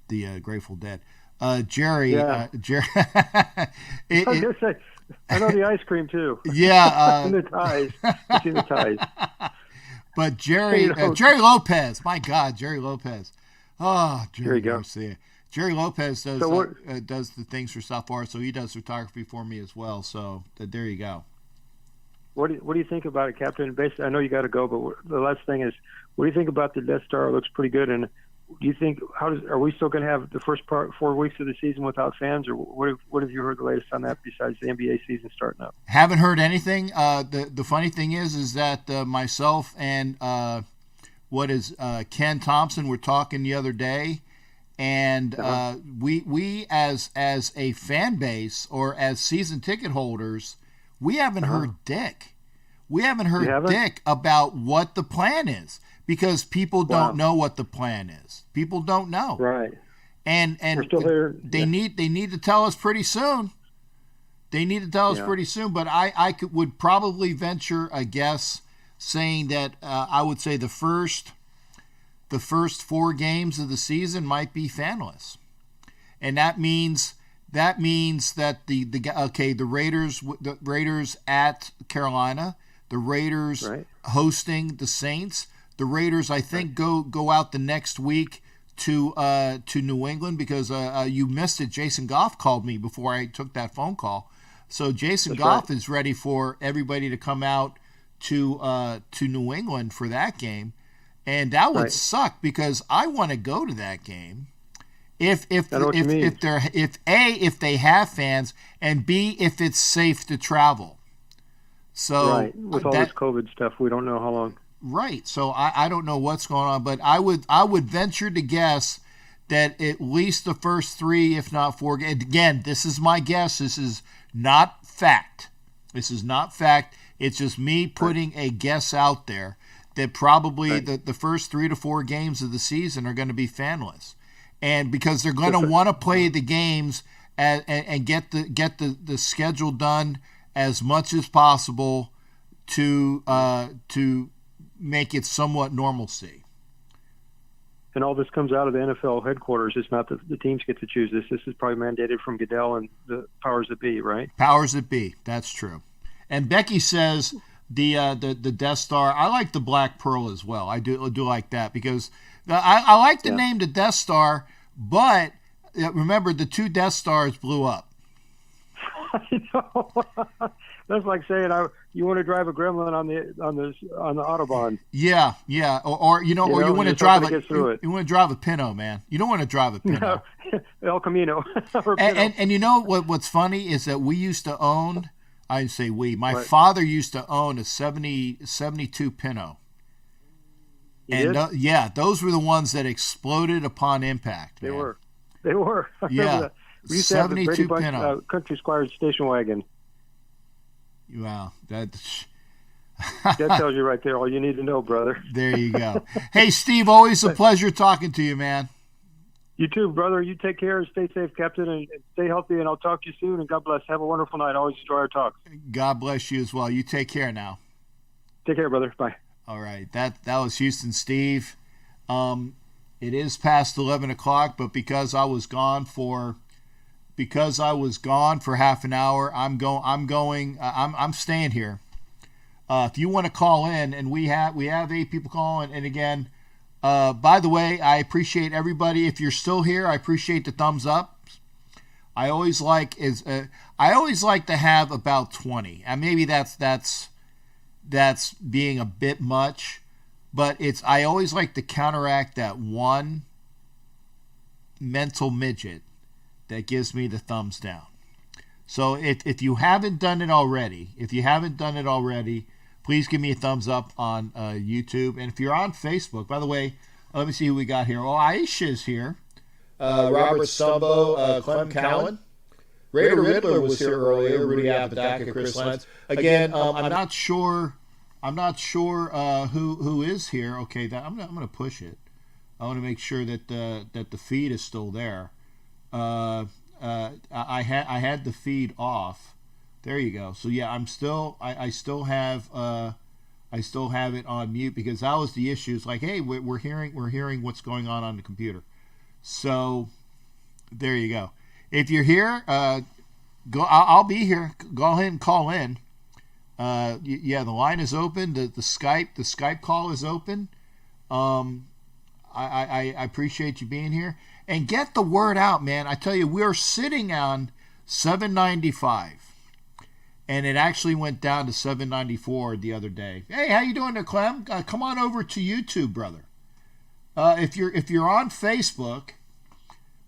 [SPEAKER 3] the Grateful Dead. Jerry. Jerry.
[SPEAKER 5] I was gonna say, I know the ice cream too.
[SPEAKER 3] Yeah.
[SPEAKER 5] In the ties. It's in the ties.
[SPEAKER 3] But Jerry Lopez. My God, Jerry Lopez. Oh, Jerry Garcia. Jerry Lopez does does the things for South Florida, so he does photography for me as well. So there you go.
[SPEAKER 5] What do you think about it, Captain? Basically, I know you got to go, but the last thing is, what do you think about the Death Star? It looks pretty good, and do you think are we still going to have the first 4 weeks of the season without fans, or what have you heard the latest on that besides the NBA season starting up?
[SPEAKER 3] Haven't heard anything. The funny thing is that myself and Ken Thompson were talking the other day, and we as a fan base or as season ticket holders, we haven't heard dick. We haven't heard dick about what the plan is. Because people don't know what the plan is. People don't know.
[SPEAKER 5] Right.
[SPEAKER 3] And
[SPEAKER 5] we're still there.
[SPEAKER 3] They need to tell us pretty soon. Pretty soon. But I would probably venture a guess saying that I would say the first 4 games of the season might be fanless, and that means that the Raiders at Carolina, the Raiders hosting the Saints. The Raiders, I think, go out the next week to New England because you missed it. Jason Goff called me before I took that phone call. So Jason Goff is ready for everybody to come out to New England for that game, and that would suck because I want to go to that game. If they have fans, and B, if it's safe to travel. So
[SPEAKER 5] with all this COVID stuff, we don't know how long.
[SPEAKER 3] Right. So I don't know what's going on, but I would venture to guess that at least the first 3, if not 4, again, this is my guess. This is not fact. It's just me putting a guess out there that probably the first 3 to 4 games of the season are going to be fanless. And because they're going to want to play the games and get the schedule done as much as possible to make it somewhat normalcy.
[SPEAKER 5] And all this comes out of the NFL headquarters. It's not that the teams get to choose this. This is probably mandated from Goodell and the powers that be, right?
[SPEAKER 3] Powers that be. That's true. And Becky says the Death Star. I like the Black Pearl as well. I do like that because I like the name the Death Star, but remember the 2 Death Stars blew up.
[SPEAKER 5] I know. That's like saying you want to drive a Gremlin on the Autobahn.
[SPEAKER 3] Yeah, or you want to drive you want to drive a Pinto, man. You don't want to drive a Pinto.
[SPEAKER 5] No, El Camino.
[SPEAKER 3] and you know what's funny is that we used to own. I say we. My father used to own a 72 Pinto. And those were the ones that exploded upon impact.
[SPEAKER 5] They
[SPEAKER 3] man.
[SPEAKER 5] were. They were.
[SPEAKER 3] Yeah.
[SPEAKER 5] We used to have the Brady
[SPEAKER 3] 72
[SPEAKER 5] Bunch
[SPEAKER 3] Pinto.
[SPEAKER 5] Country Squire station wagon.
[SPEAKER 3] Wow,
[SPEAKER 5] that tells you right there all you need to know, brother.
[SPEAKER 3] There you go. Hey, Steve, always a pleasure talking to you, man.
[SPEAKER 5] You too, brother. You take care. Stay safe, Captain, and stay healthy, and I'll talk to you soon, and God bless. Have a wonderful night. Always enjoy our talks.
[SPEAKER 3] God bless you as well. You take care now.
[SPEAKER 5] Take care, brother. Bye.
[SPEAKER 3] All right. That was Houston Steve. It is past 11 o'clock, but because I was gone for half an hour, I'm staying here. If you want to call in, and we have 8 people calling, and again, by the way, I appreciate everybody. If you're still here, I appreciate the thumbs up. I always like to have about 20, and maybe that's being a bit much, but I always like to counteract that one mental midget that gives me the thumbs down. So if you haven't done it already, please give me a thumbs up on YouTube. And if you're on Facebook, by the way, let me see who we got here. Oh, Aisha's here.
[SPEAKER 1] Robert Stumbo, Clem Cowan. Raider Riddler was here earlier. Rudy Apodaca, Chris Lenz. Again,
[SPEAKER 3] I'm not sure who is here. Okay, I'm going to push it. I want to make sure that the feed is still there. I had the feed off. There you go. So yeah, I still have it on mute because that was the issue. It's like, hey, we're hearing what's going on the computer. So there you go. If you're here, I'll be here. Go ahead and call in. The line is open. The Skype call is open. I appreciate you being here. And get the word out, man. I tell you, we're sitting on 795. And it actually went down to 794 the other day. Hey, how you doing there, Clem? Come on over to YouTube, brother. If you're on Facebook,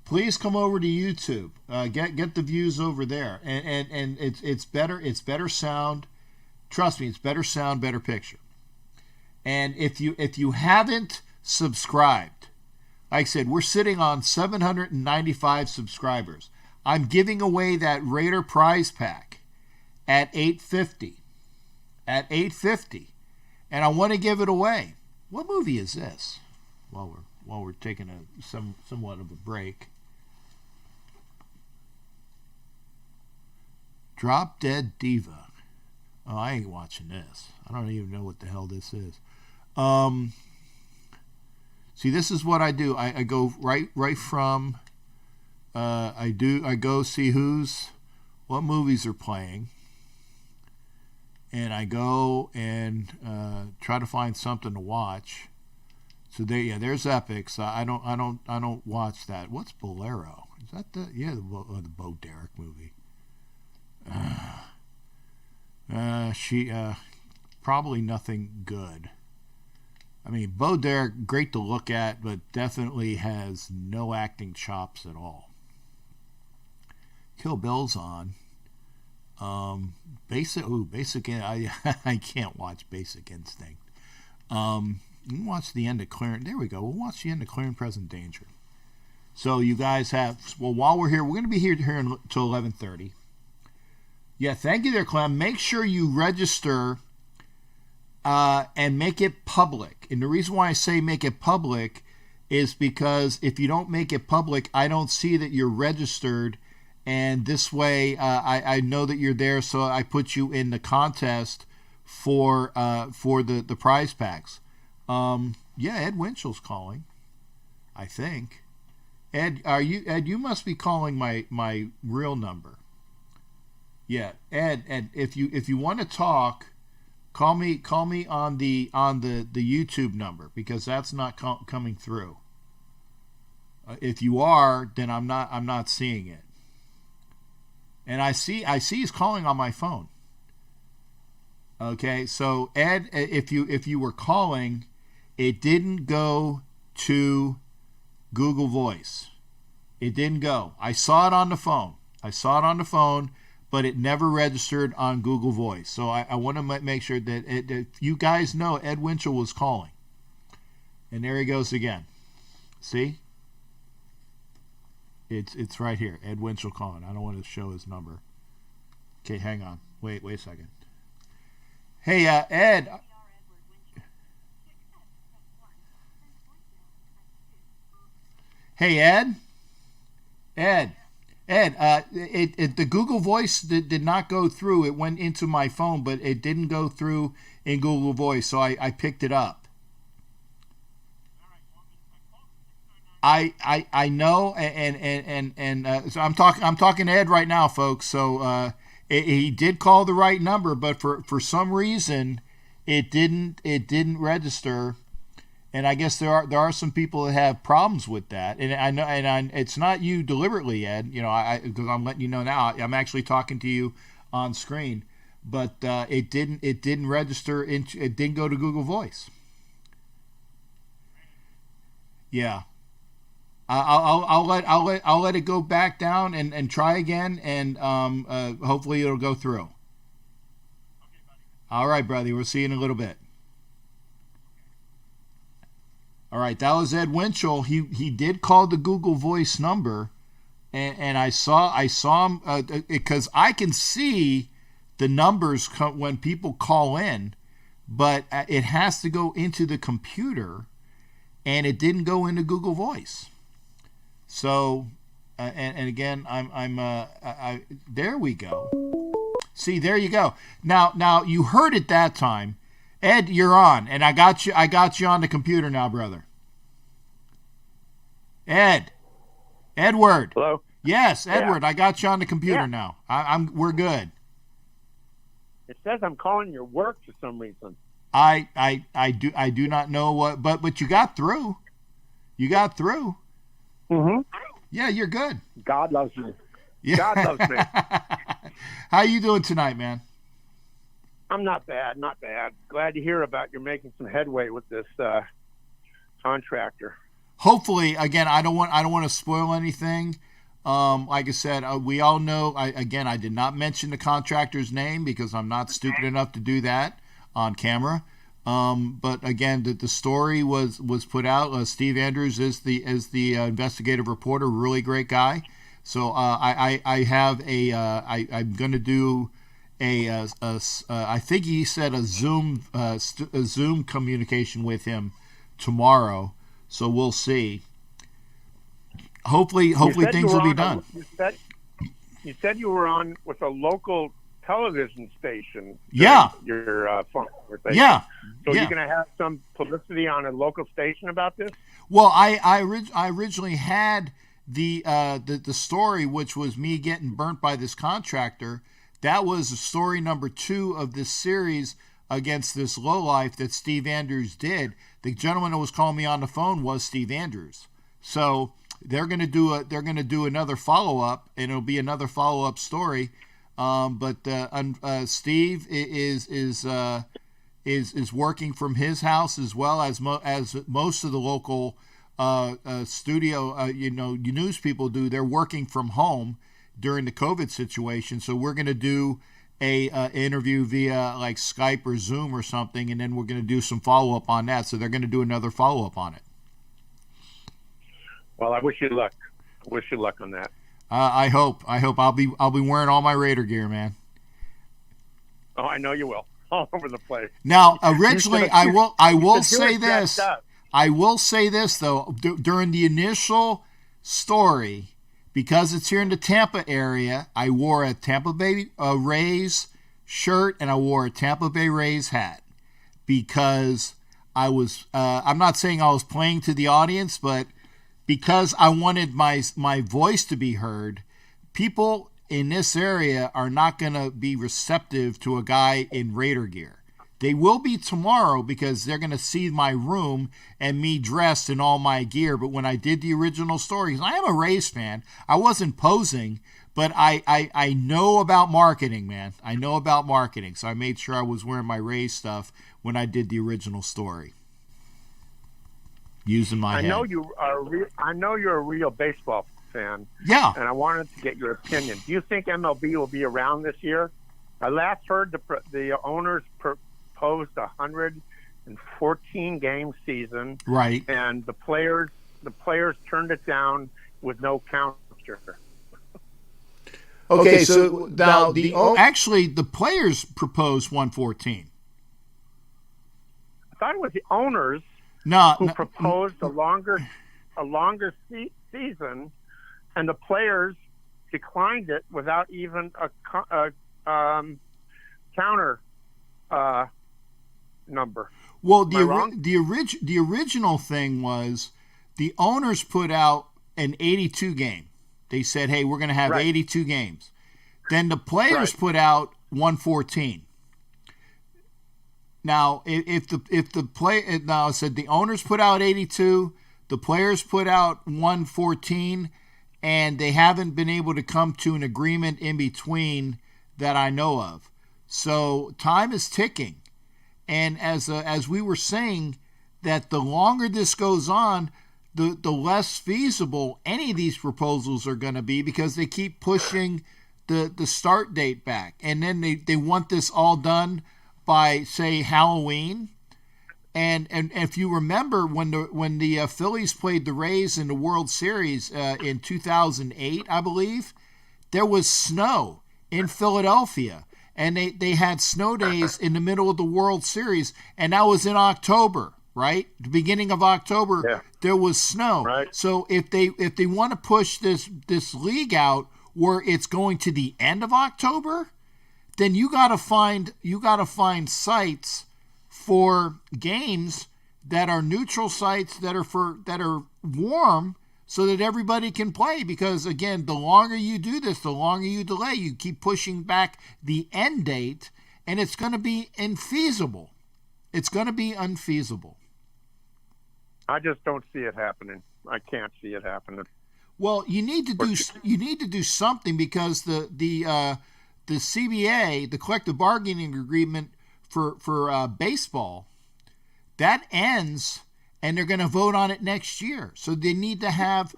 [SPEAKER 3] please come over to YouTube. Get the views over there. And it's better sound. Trust me, it's better sound, better picture. And if you haven't subscribed, like I said, we're sitting on 795 subscribers. I'm giving away that Raider prize pack at $850. And I want to give it away. What movie is this? While we're taking somewhat of a break. Drop Dead Diva. Oh, I ain't watching this. I don't even know what the hell this is. See, this is what I do. I go right from. I go see what movies are playing, and I go and try to find something to watch. So there's Epics. I don't watch that. What's Bolero? Is that the Bo Derek movie? She probably nothing good. I mean, Bo Derek, great to look at, but definitely has no acting chops at all. Kill Bill's on. Basic. I can't watch Basic Instinct. You can watch the end of Clear. There we go. We'll watch the end of Clear and Present Danger. So you guys have. Well, while we're here, we're going to be here until 11:30. Yeah, thank you there, Clem. Make sure you register. And make it public. And the reason why I say make it public is because if you don't make it public, I don't see that you're registered. And this way, I know that you're there, so I put you in the contest for the prize packs. Ed Winchell's calling, I think. Ed, you must be calling my real number. Yeah, Ed, if you want to talk. Call me on the YouTube number, because that's not coming through. If you are, then I'm not seeing it. And I see he's calling on my phone. Okay, so Ed, if you were calling, it didn't go to Google Voice. It didn't go. I saw it on the phone. But it never registered on Google Voice. So I want to make sure that if you guys know Ed Winchell was calling. And there he goes again. See? It's right here. Ed Winchell calling. I don't want to show his number. Okay, hang on. Wait a second. Hey, Ed. Hey, Ed. The Google Voice did not go through. It went into my phone, but it didn't go through in Google Voice, so I picked it up. I know, and so I'm talking to Ed right now, folks. So he did call the right number, but for some reason it didn't register. And I guess there are some people that have problems with that, and I know, it's not you deliberately, Ed. You know, because I'm letting you know now. I'm actually talking to you on screen, but it didn't register. It didn't go to Google Voice. Yeah, I'll let it go back down and try again, and hopefully it'll go through. All right, brother. We'll see you in a little bit. All right, that was Ed Winchell. He did call the Google Voice number, and I saw him because I can see the numbers when people call in, but it has to go into the computer, and it didn't go into Google Voice. So, and again, I there we go. See, there you go. Now you heard it that time. Ed, you're on, and I got you on the computer now, brother. Edward.
[SPEAKER 6] Hello.
[SPEAKER 3] Yes, Edward.
[SPEAKER 6] Yeah.
[SPEAKER 3] I got you on the computer now. We're good.
[SPEAKER 6] It says I'm calling your work for some reason.
[SPEAKER 3] I do not know what, but you got through.
[SPEAKER 6] Mm-hmm.
[SPEAKER 3] Yeah, you're good.
[SPEAKER 6] God loves you.
[SPEAKER 3] Yeah.
[SPEAKER 6] God loves me.
[SPEAKER 3] How you doing tonight, man?
[SPEAKER 6] I'm not bad. Glad to hear about you're making some headway with this contractor.
[SPEAKER 3] Hopefully, again, I don't want to spoil anything. Like I said, we all know. I did not mention the contractor's name because I'm not stupid enough to do that on camera. But again, the story was put out. Steve Andrews is the investigative reporter, really great guy. So I have I'm going to do I think he said a Zoom communication with him tomorrow. So we'll see. Hopefully things will be done.
[SPEAKER 6] You said you were on with a local television station.
[SPEAKER 3] Yeah.
[SPEAKER 6] Your phone conversation.
[SPEAKER 3] Yeah.
[SPEAKER 6] So you're going to have some publicity on a local station about this?
[SPEAKER 3] Well, I originally had the story, which was me getting burnt by this contractor. That was story number 2 of this series against this lowlife that Steve Andrews did. The gentleman that was calling me on the phone was Steve Andrews. So they're going to do another follow up, and it'll be another follow up story. But Steve is working from his house as well as most of the local studio news people do. They're working from home during the COVID situation. So we're going to do a interview via like Skype or Zoom or something, and then we're going to do some follow up on that. So they're going to do another follow up on it.
[SPEAKER 6] Well, I wish you luck. On that.
[SPEAKER 3] I hope I'll be wearing all my Raider gear, man.
[SPEAKER 6] Oh, I know you will. All over the place.
[SPEAKER 3] Now, originally, I will say this. I will say this though. During the initial story, because it's here in the Tampa area, I wore a Tampa Bay Rays shirt and I wore a Tampa Bay Rays hat because I was. I'm not saying I was playing to the audience, but because I wanted my voice to be heard, people in this area are not going to be receptive to a guy in Raider gear. They will be tomorrow because they're going to see my room and me dressed in all my gear. But when I did the original stories, I am a Rays fan. I wasn't posing, but I know about marketing, man. I know about marketing. So I made sure I was wearing my Rays stuff when I did the original story. Using my
[SPEAKER 6] I
[SPEAKER 3] head.
[SPEAKER 6] know you're a real baseball fan.
[SPEAKER 3] Yeah.
[SPEAKER 6] And I wanted to get your opinion. Do you think MLB will be around this year? I last heard the owners proposed a 114 game season,
[SPEAKER 3] Right.
[SPEAKER 6] and the players turned it down with no counter.
[SPEAKER 1] Okay, so now
[SPEAKER 3] Actually, the players proposed 114.
[SPEAKER 6] I thought it was the owners
[SPEAKER 3] No,
[SPEAKER 6] proposed a longer season, and the players declined it without even a counter number.
[SPEAKER 3] well,
[SPEAKER 6] Am I wrong?
[SPEAKER 3] the original thing was the owners put out an 82 game. They said, "Hey, we're going to have
[SPEAKER 6] Right.
[SPEAKER 3] 82 games." Then the players
[SPEAKER 6] Right.
[SPEAKER 3] put out 114. Now, if it said the owners put out 82, the players put out 114, and they haven't been able to come to an agreement in between that I know of. So time is ticking, and as we were saying, that the longer this goes on, the less feasible any of these proposals are going to be because they keep pushing the start date back, and then they want this all done by, say, Halloween. And if you remember when the Phillies played the Rays in the World Series in 2008, I believe, there was snow in Philadelphia, and they had snow days in the middle of the World Series, and that was in October, right? The beginning of October,
[SPEAKER 6] Yeah.
[SPEAKER 3] there was snow.
[SPEAKER 6] Right.
[SPEAKER 3] So if they want to push this league out where it's going to the end of October, then you got to find sites for games that are neutral sites that are warm so that everybody can play, because again, the longer you do this, the longer you delay, you keep pushing back the end date, and it's going to be infeasible. It's going to be unfeasible.
[SPEAKER 6] I just don't see it happening. I can't see it happening.
[SPEAKER 3] Well, you need to do something, because the CBA, the collective bargaining agreement for baseball, that ends, and they're going to vote on it next year. So they need to have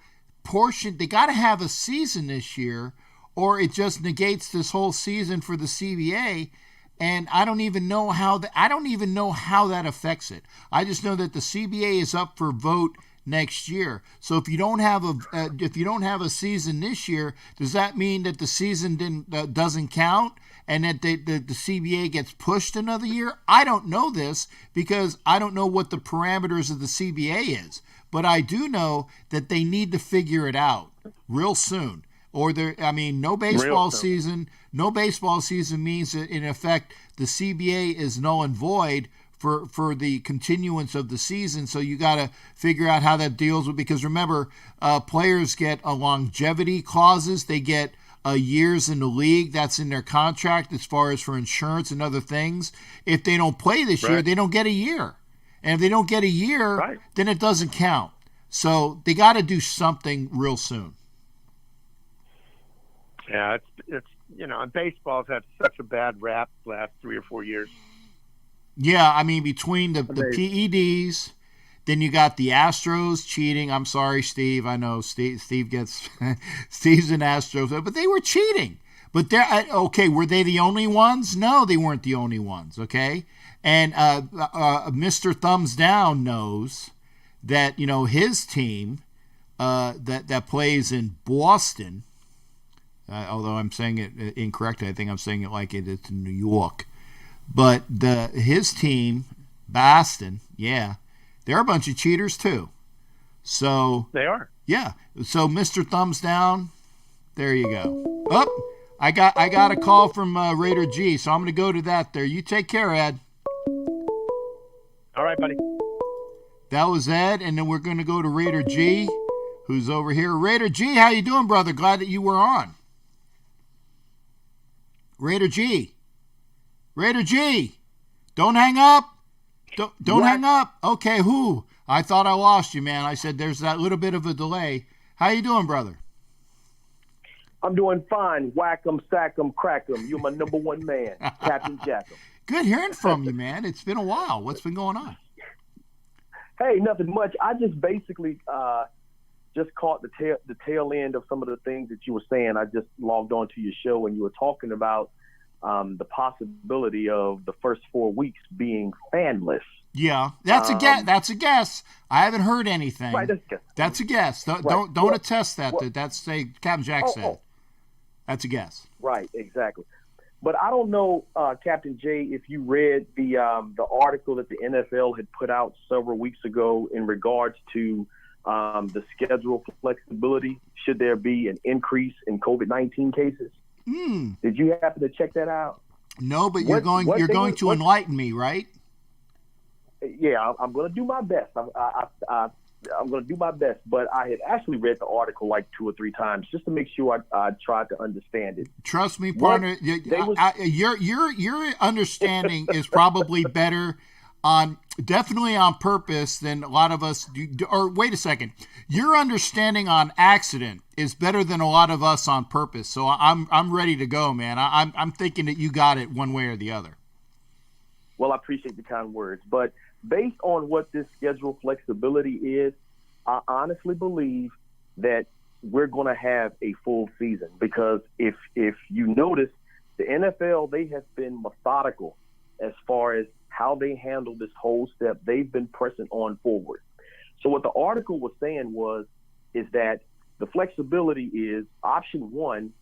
[SPEAKER 3] they got to have a season this year, or it just negates this whole season for the CBA. And I don't even know how that affects it. I just know that the CBA is up for vote next year. So if you don't have a season this year, does that mean that the season doesn't count, and that the CBA gets pushed another year? I don't know this because I don't know what the parameters of the CBA is, but I do know that they need to figure it out real soon. Or no baseball season. No baseball season means that in effect the CBA is null and void for the continuance of the season. So you got to figure out how that deals with, because remember, players get a longevity clauses. They get years in the league. That's in their contract as far as for insurance and other things. If they don't play this year, they don't get a year. And if they don't get a year, then it doesn't count. So they got to do something real soon.
[SPEAKER 6] Yeah, it's baseball's had such a bad rap the last 3 or 4 years.
[SPEAKER 3] Yeah, between the PEDs, then you got the Astros cheating. I'm sorry, Steve. I know Steve gets Steve's an Astros, but they were cheating. But they're okay. Were they the only ones? No, they weren't the only ones. Okay, and Mr. Thumbs Down knows that his team that plays in Boston. Although I'm saying it incorrectly, I think I'm saying it like it's in New York. But his team, Boston, yeah, they're a bunch of cheaters too. So
[SPEAKER 6] they are.
[SPEAKER 3] Yeah. So Mr. Thumbs Down, there you go. Oh, I got a call from Raider G, so I'm going to go to that there. You take care, Ed.
[SPEAKER 6] All right, buddy.
[SPEAKER 3] That was Ed, and then we're going to go to Raider G, who's over here. Raider G, how you doing, brother? Glad that you were on. Raider G. Raider G. Don't hang up. Don't hang up. Okay, who? I thought I lost you, man. I said there's that little bit of a delay. How you doing, brother?
[SPEAKER 7] I'm doing fine. Whack 'em, sack 'em, crack 'em. You're my number one man, Captain Jack 'em.
[SPEAKER 3] Good hearing from you, man. It's been a while. What's been going on?
[SPEAKER 7] Hey, nothing much. I just basically just caught the tail end of some of the things that you were saying. I just logged on to your show, and you were talking about the possibility of the first 4 weeks being fanless.
[SPEAKER 3] Yeah, that's a guess. That's a guess. I haven't heard anything.
[SPEAKER 7] Right,
[SPEAKER 3] that's a guess. Don't attest that. That's say Captain Jack said. That's a guess.
[SPEAKER 7] Right, exactly. But I don't know, Captain J, if you read the article that the NFL had put out several weeks ago in regards to the schedule flexibility. Should there be an increase in COVID-19 cases? Did you happen to check that out?
[SPEAKER 3] No, but you're going to enlighten me, right?
[SPEAKER 7] Yeah, I'm going to do my best. I'm going to do my best, but I had actually read the article like 2 or 3 times just to make sure I tried to understand it.
[SPEAKER 3] Trust me, partner. Your understanding is probably better definitely on purpose than a lot of us do. Or wait a second, your understanding on accident is better than a lot of us on purpose. So I'm ready to go, man. I'm thinking that you got it one way or the other.
[SPEAKER 7] Well, I appreciate the kind words, but based on what this schedule flexibility is, I honestly believe that we're going to have a full season because if you notice, the NFL, they have been methodical as far as how they handle this whole step. They've been pressing on forward. So what the article was saying is that the flexibility is option 1,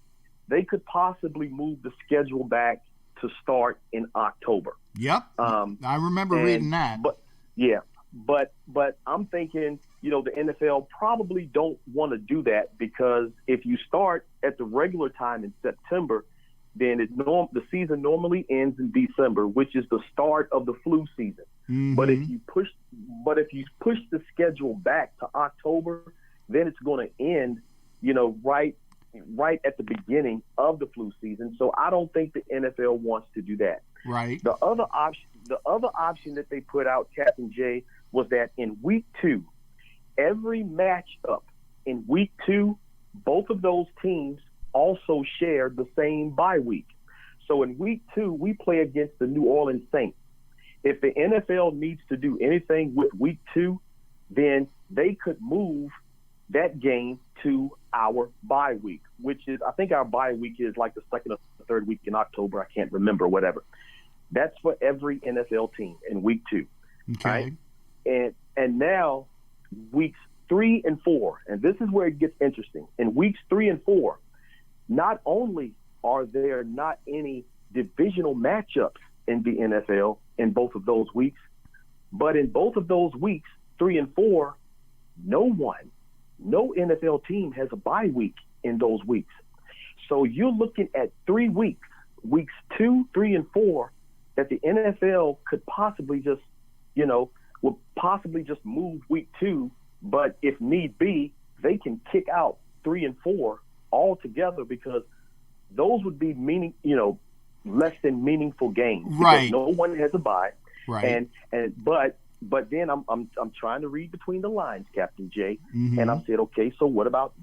[SPEAKER 7] they could possibly move the schedule back to start in October.
[SPEAKER 3] Yep. I remember reading that.
[SPEAKER 7] But I'm thinking, the NFL probably don't want to do that because if you start at the regular time in September, then the season normally ends in December, which is the start of the flu season. Mm-hmm. But if you push the schedule back to October, then it's going to end, right at the beginning of the flu season. So I don't think the NFL wants to do that.
[SPEAKER 3] Right.
[SPEAKER 7] The other option that they put out, Captain J, was that in week 2, every matchup in week 2, both of those teams also share the same bye week. So in week 2, we play against the New Orleans Saints. If the NFL needs to do anything with week 2, then they could move that game to our bye week, which is, I think our bye week is like the 2nd or 3rd week in October. I can't remember, whatever. That's for every NFL team in week 2.
[SPEAKER 3] Okay.
[SPEAKER 7] Right? And now weeks 3 and 4, and this is where it gets interesting. In weeks 3 and 4, not only are there not any divisional matchups in the NFL in both of those weeks, but in both of those weeks, 3 and 4, no NFL team has a bye week in those weeks. So you're looking at 3 weeks, weeks 2, 3, and 4, that the NFL could possibly just, would possibly just move week 2, but if need be, they can kick out 3 and 4 altogether because those would be less than meaningful games.
[SPEAKER 3] Right.
[SPEAKER 7] No one has a bye.
[SPEAKER 3] Right.
[SPEAKER 7] But then I'm trying to read between the lines, Captain J,
[SPEAKER 3] mm-hmm.
[SPEAKER 7] and I said, okay, so what about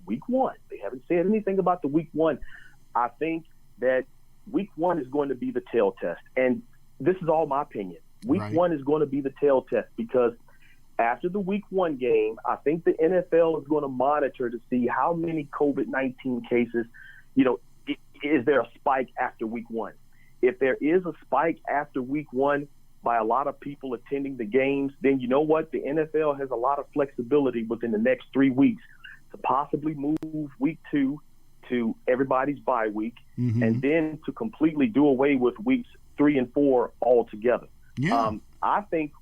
[SPEAKER 7] week 1? They haven't said anything about the week 1. I think that week 1 is going to be the tail test, and this is all my opinion. Week 1 is going to be the tail test because after the week 1 game, I think the NFL is going to monitor to see how many COVID-19 cases, is there a spike after week 1? If there is a spike after week 1 by a lot of people attending the games, then you know what? The NFL has a lot of flexibility within the next 3 weeks to possibly move week 2 to everybody's bye week, mm-hmm. and then to completely do away with weeks 3 and 4 altogether.
[SPEAKER 3] Yeah.
[SPEAKER 7] I think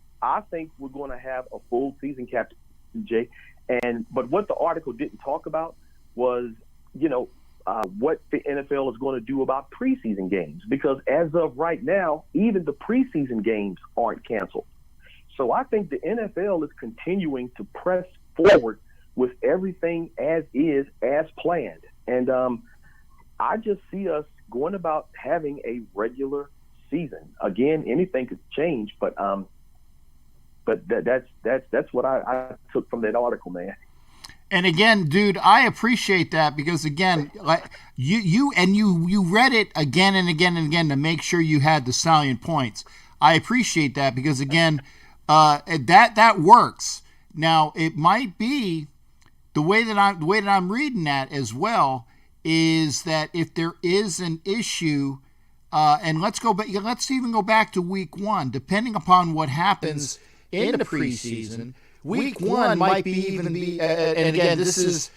[SPEAKER 7] we're going to have a full season, Captain J. But what the article didn't talk about was, what the NFL is going to do about preseason games, because as of right now, even the preseason games aren't canceled. So I think the NFL is continuing to press forward with everything as is, as planned. And I just see us going about having a regular season. Again, anything could change, but that's what I took from that article, man.
[SPEAKER 3] And again, dude, I appreciate that because again, like you read it again and again and again to make sure you had the salient points. I appreciate that because again, that works. Now it might be the way that I'm reading that as well is that if there is an issue, and let's even go back to week 1, depending upon what happens
[SPEAKER 1] in the preseason. Week 1 might be and again, this is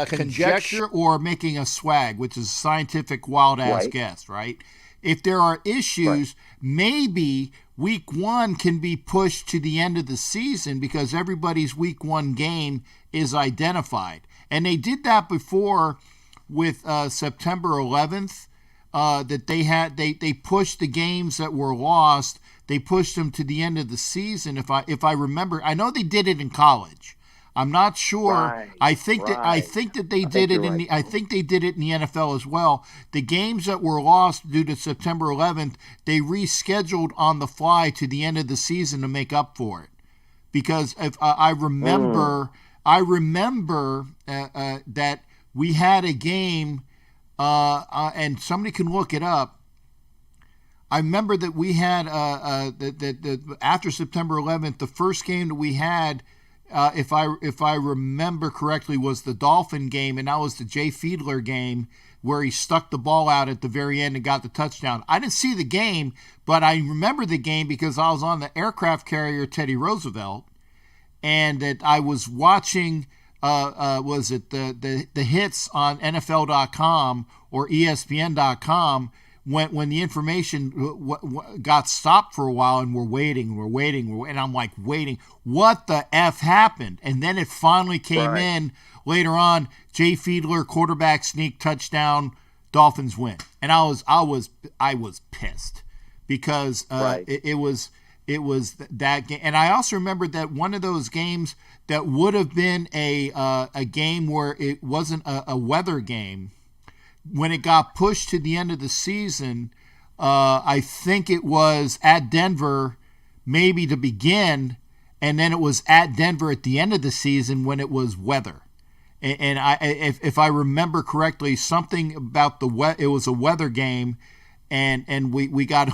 [SPEAKER 1] conjecture
[SPEAKER 3] or making a swag, which is a scientific wild ass guess, right? If there are issues, maybe week 1 can be pushed to the end of the season because everybody's week 1 game is identified. And they did that before with September 11th, that they pushed the games that were lost. They pushed them to the end of the season. If I remember, I know they did it in college. I'm not sure.
[SPEAKER 7] Right,
[SPEAKER 3] I think that they did it in the. I think they did it in the NFL as well. The games that were lost due to September 11th, they rescheduled on the fly to the end of the season to make up for it. Because if I remember that we had a game, and somebody can look it up. I remember that we had after September 11th, the first game that we had, if I remember correctly, was the Dolphin game, and that was the Jay Fiedler game where he stuck the ball out at the very end and got the touchdown. I didn't see the game, but I remember the game because I was on the aircraft carrier Teddy Roosevelt, and that I was watching. Was it the hits on NFL.com or ESPN.com? When the information got stopped for a while and we're waiting, and I'm like, waiting, what the F happened? And then it finally came in later on, Jay Fiedler, quarterback sneak, touchdown, Dolphins win. And I was pissed because it was that game. And I also remember that one of those games that would have been a game where it wasn't a weather game, when it got pushed to the end of the season, I think it was at Denver maybe to begin, and then it was at Denver at the end of the season when it was weather. And if I remember correctly, something about it was a weather game, and we got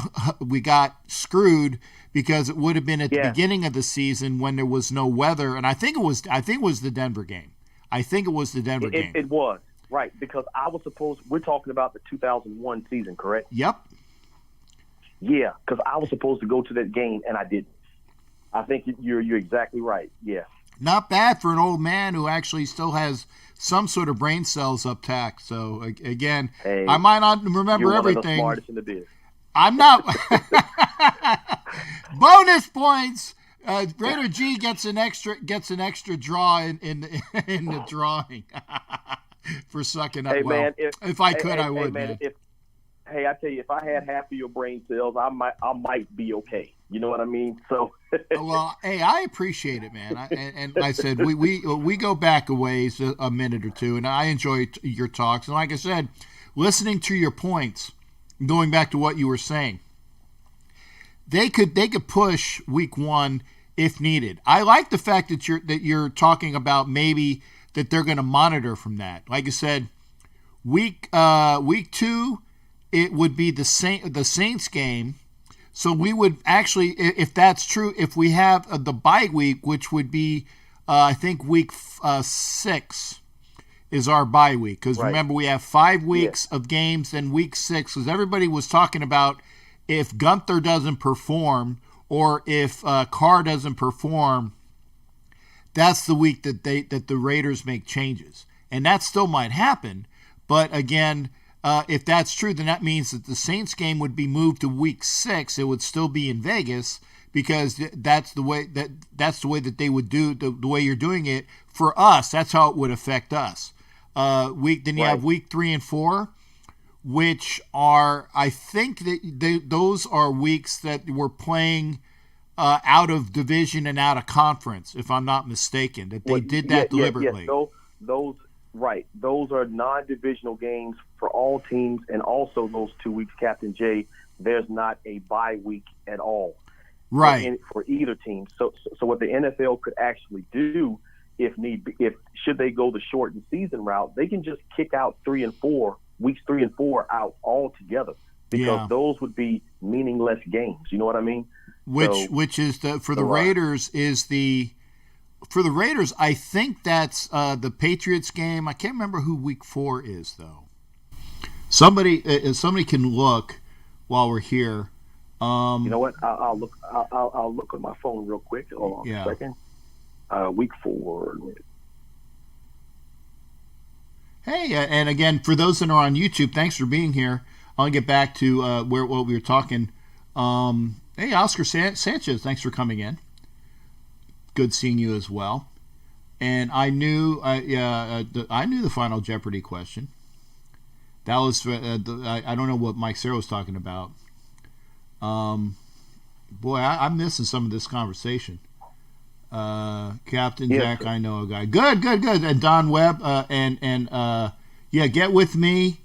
[SPEAKER 3] screwed because it would have been at the beginning of the season when there was no weather, and I think it was the Denver game. It
[SPEAKER 7] was. Right, because we're talking about the 2001 season, correct?
[SPEAKER 3] Yep.
[SPEAKER 7] Yeah, because I was supposed to go to that game, and I didn't. I think you're exactly right, yeah.
[SPEAKER 3] Not bad for an old man who actually still has some sort of brain cells uptacked. So, again, I might not remember everything.
[SPEAKER 7] You're one of the smartest in the biz.
[SPEAKER 3] I'm not. Bonus points. Raider G gets an extra draw in the drawing. For sucking up well. Man, if I could, I would. Man.
[SPEAKER 7] I tell you, if I had half of your brain cells, I might be okay. You know what I mean? So.
[SPEAKER 3] Well, hey, I appreciate it, man. And I said we go back a ways, a minute or two, and I enjoy your talks. And like I said, listening to your points, going back to what you were saying, they could push week 1 if needed. I like the fact that you're talking about maybe that they're going to monitor from that. Like I said, week 2, it would be the Saints game. So we would actually, if that's true, if we have the bye week, which would be, I think week 6 is our bye week. Because remember, we have 5 weeks of games, then week 6. Because everybody was talking about if Gunther doesn't perform or if Carr doesn't perform, that's the week that the Raiders make changes. And that still might happen. But again, if that's true, then that means that the Saints game would be moved to week 6. It would still be in Vegas because that's the way that they would do the way you're doing it for us. That's how it would affect us. Then you have week 3 and 4, which are, I think that those are weeks that we're playing out of division and out of conference, if I'm not mistaken, that they did that deliberately.
[SPEAKER 7] Yes. Those are non-divisional games for all teams, and also those 2 weeks, Captain J, there's not a bye week at all.
[SPEAKER 3] Right.
[SPEAKER 7] For either team. So what the NFL could actually do, if should they go the shortened season route, they can just kick out weeks 3 and 4 out altogether, because those would be meaningless games. You know what I mean?
[SPEAKER 3] Which is for the Raiders, I think that's the Patriots game. I can't remember who week 4 is though. Somebody can look while we're here.
[SPEAKER 7] You know what? I'll look. I'll look on my phone real quick. Hold on a second. Week 4.
[SPEAKER 3] Hey, and again, for those that are on YouTube, thanks for being here. I'll get back to what we were talking. Hey, Oscar Sanchez, thanks for coming in. Good seeing you as well. And I knew the Final Jeopardy question. That was I don't know what Mike Sarah was talking about. Boy, I'm missing some of this conversation. Captain Jack, I know a guy. Good. And Don Webb, get with me.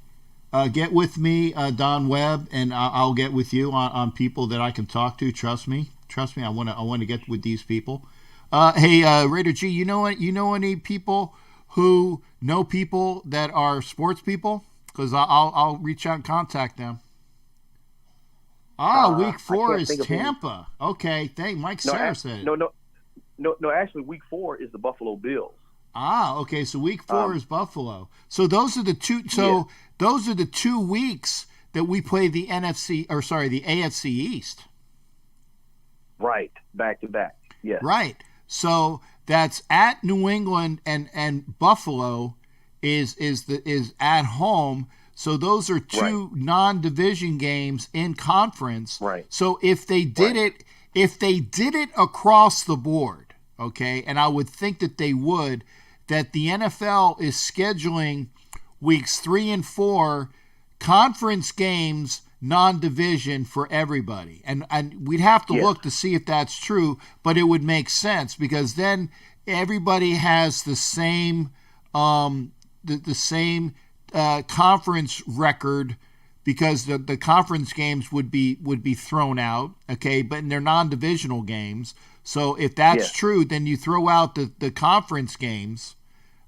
[SPEAKER 3] Don Webb, and I'll get with you on people that I can talk to. Trust me. I want to get with these people. Hey, Raider G, you know any people who know people that are sports people? Because I'll reach out and contact them. Week 4 is Tampa. Okay, Mike Sarah said.
[SPEAKER 7] No. Actually, week 4 is the Buffalo Bills.
[SPEAKER 3] Okay. So week 4 is Buffalo. So those are the two. So those are the 2 weeks that we play the AFC East. Right,
[SPEAKER 7] back to back. Yeah.
[SPEAKER 3] Right. So that's at New England and Buffalo is at home. So those are 2 non-division games in conference.
[SPEAKER 7] Right.
[SPEAKER 3] So if they did it across the board, okay, and I would think that they would, that the NFL is scheduling weeks 3 and 4 conference games non-division for everybody. And we'd have to look to see if that's true, but it would make sense, because then everybody has the same conference record, because the conference games would be thrown out, okay, but they're non-divisional games. So if that's true, then you throw out the conference games,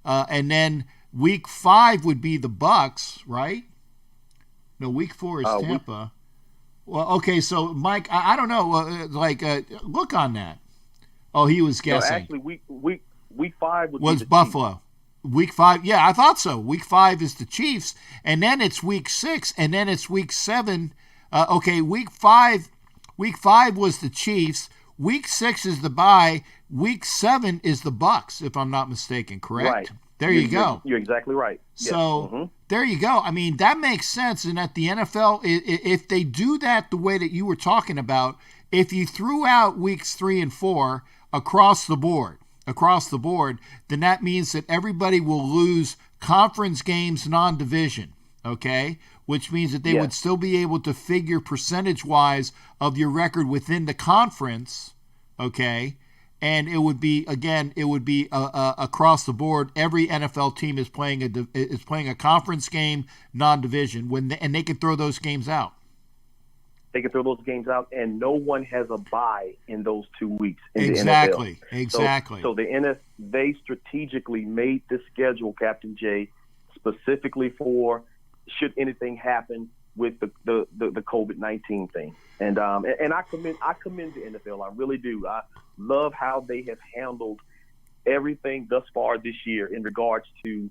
[SPEAKER 3] and then week 5 would be the Bucks, right? No, week 4 is Tampa. Well, okay, so Mike, I don't know, look on that. Oh, he was guessing.
[SPEAKER 7] No, actually, week 5
[SPEAKER 3] was Buffalo. Chiefs. Week 5, I thought so. Week 5 is the Chiefs, and then it's week 6, and then it's week 7. Week 5 was the Chiefs. Week 6 is the bye. Week 7 is the Bucks, if I'm not mistaken. Correct?
[SPEAKER 7] Right.
[SPEAKER 3] There you go.
[SPEAKER 7] You're exactly right.
[SPEAKER 3] So there you go. I mean, that makes sense. And at the NFL, if they do that the way that you were talking about, if you threw out weeks 3 and 4 across the board, then that means that everybody will lose conference games non-division, okay? Which means that they would still be able to figure percentage-wise of your record within the conference, okay? And it would be across the board. Every NFL team is playing a conference game non-division and they can throw those games out.
[SPEAKER 7] They can throw those games out, and no one has a bye in those 2 weeks in
[SPEAKER 3] the
[SPEAKER 7] NFL.
[SPEAKER 3] Exactly.
[SPEAKER 7] So they strategically made this schedule, Captain J, specifically for should anything happen with the COVID-19 thing. And I commend the NFL. I really do. I love how they have handled everything thus far this year in regards to,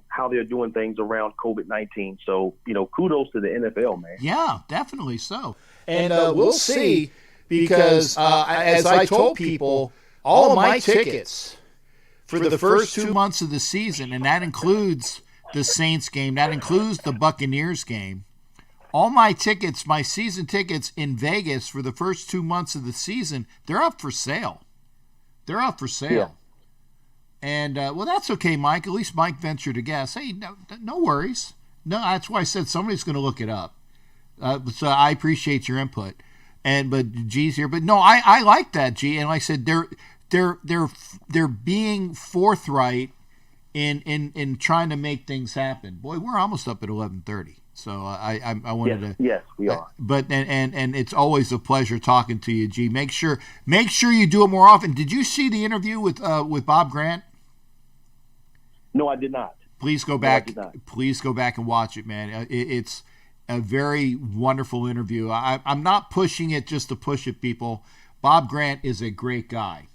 [SPEAKER 7] how they're doing things around COVID-19. So, kudos to the NFL, man.
[SPEAKER 3] Yeah, definitely so.
[SPEAKER 1] And we'll see, because as I told people, all of my tickets
[SPEAKER 3] for the first 2 months of the season, and that includes the Saints game, that includes the Buccaneers game, all my tickets, my season tickets in Vegas for the first 2 months of the season, they're up for sale. Yeah. And, that's okay, Mike. At least Mike ventured to guess. Hey, no worries. No, that's why I said somebody's going to look it up. So I appreciate your input. But G's here. But no, I like that, G. And like I said, they're being forthright in trying to make things happen. Boy, we're almost up at 11:30. So I wanted to.
[SPEAKER 7] Yes, we are.
[SPEAKER 3] But and it's always a pleasure talking to you, G. Make sure you do it more often. Did you see the interview with Bob Grant?
[SPEAKER 7] No, I did not.
[SPEAKER 3] Please go back. Please go back and watch it, man. It's a very wonderful interview. I'm not pushing it just to push it, people. Bob Grant is a great guy,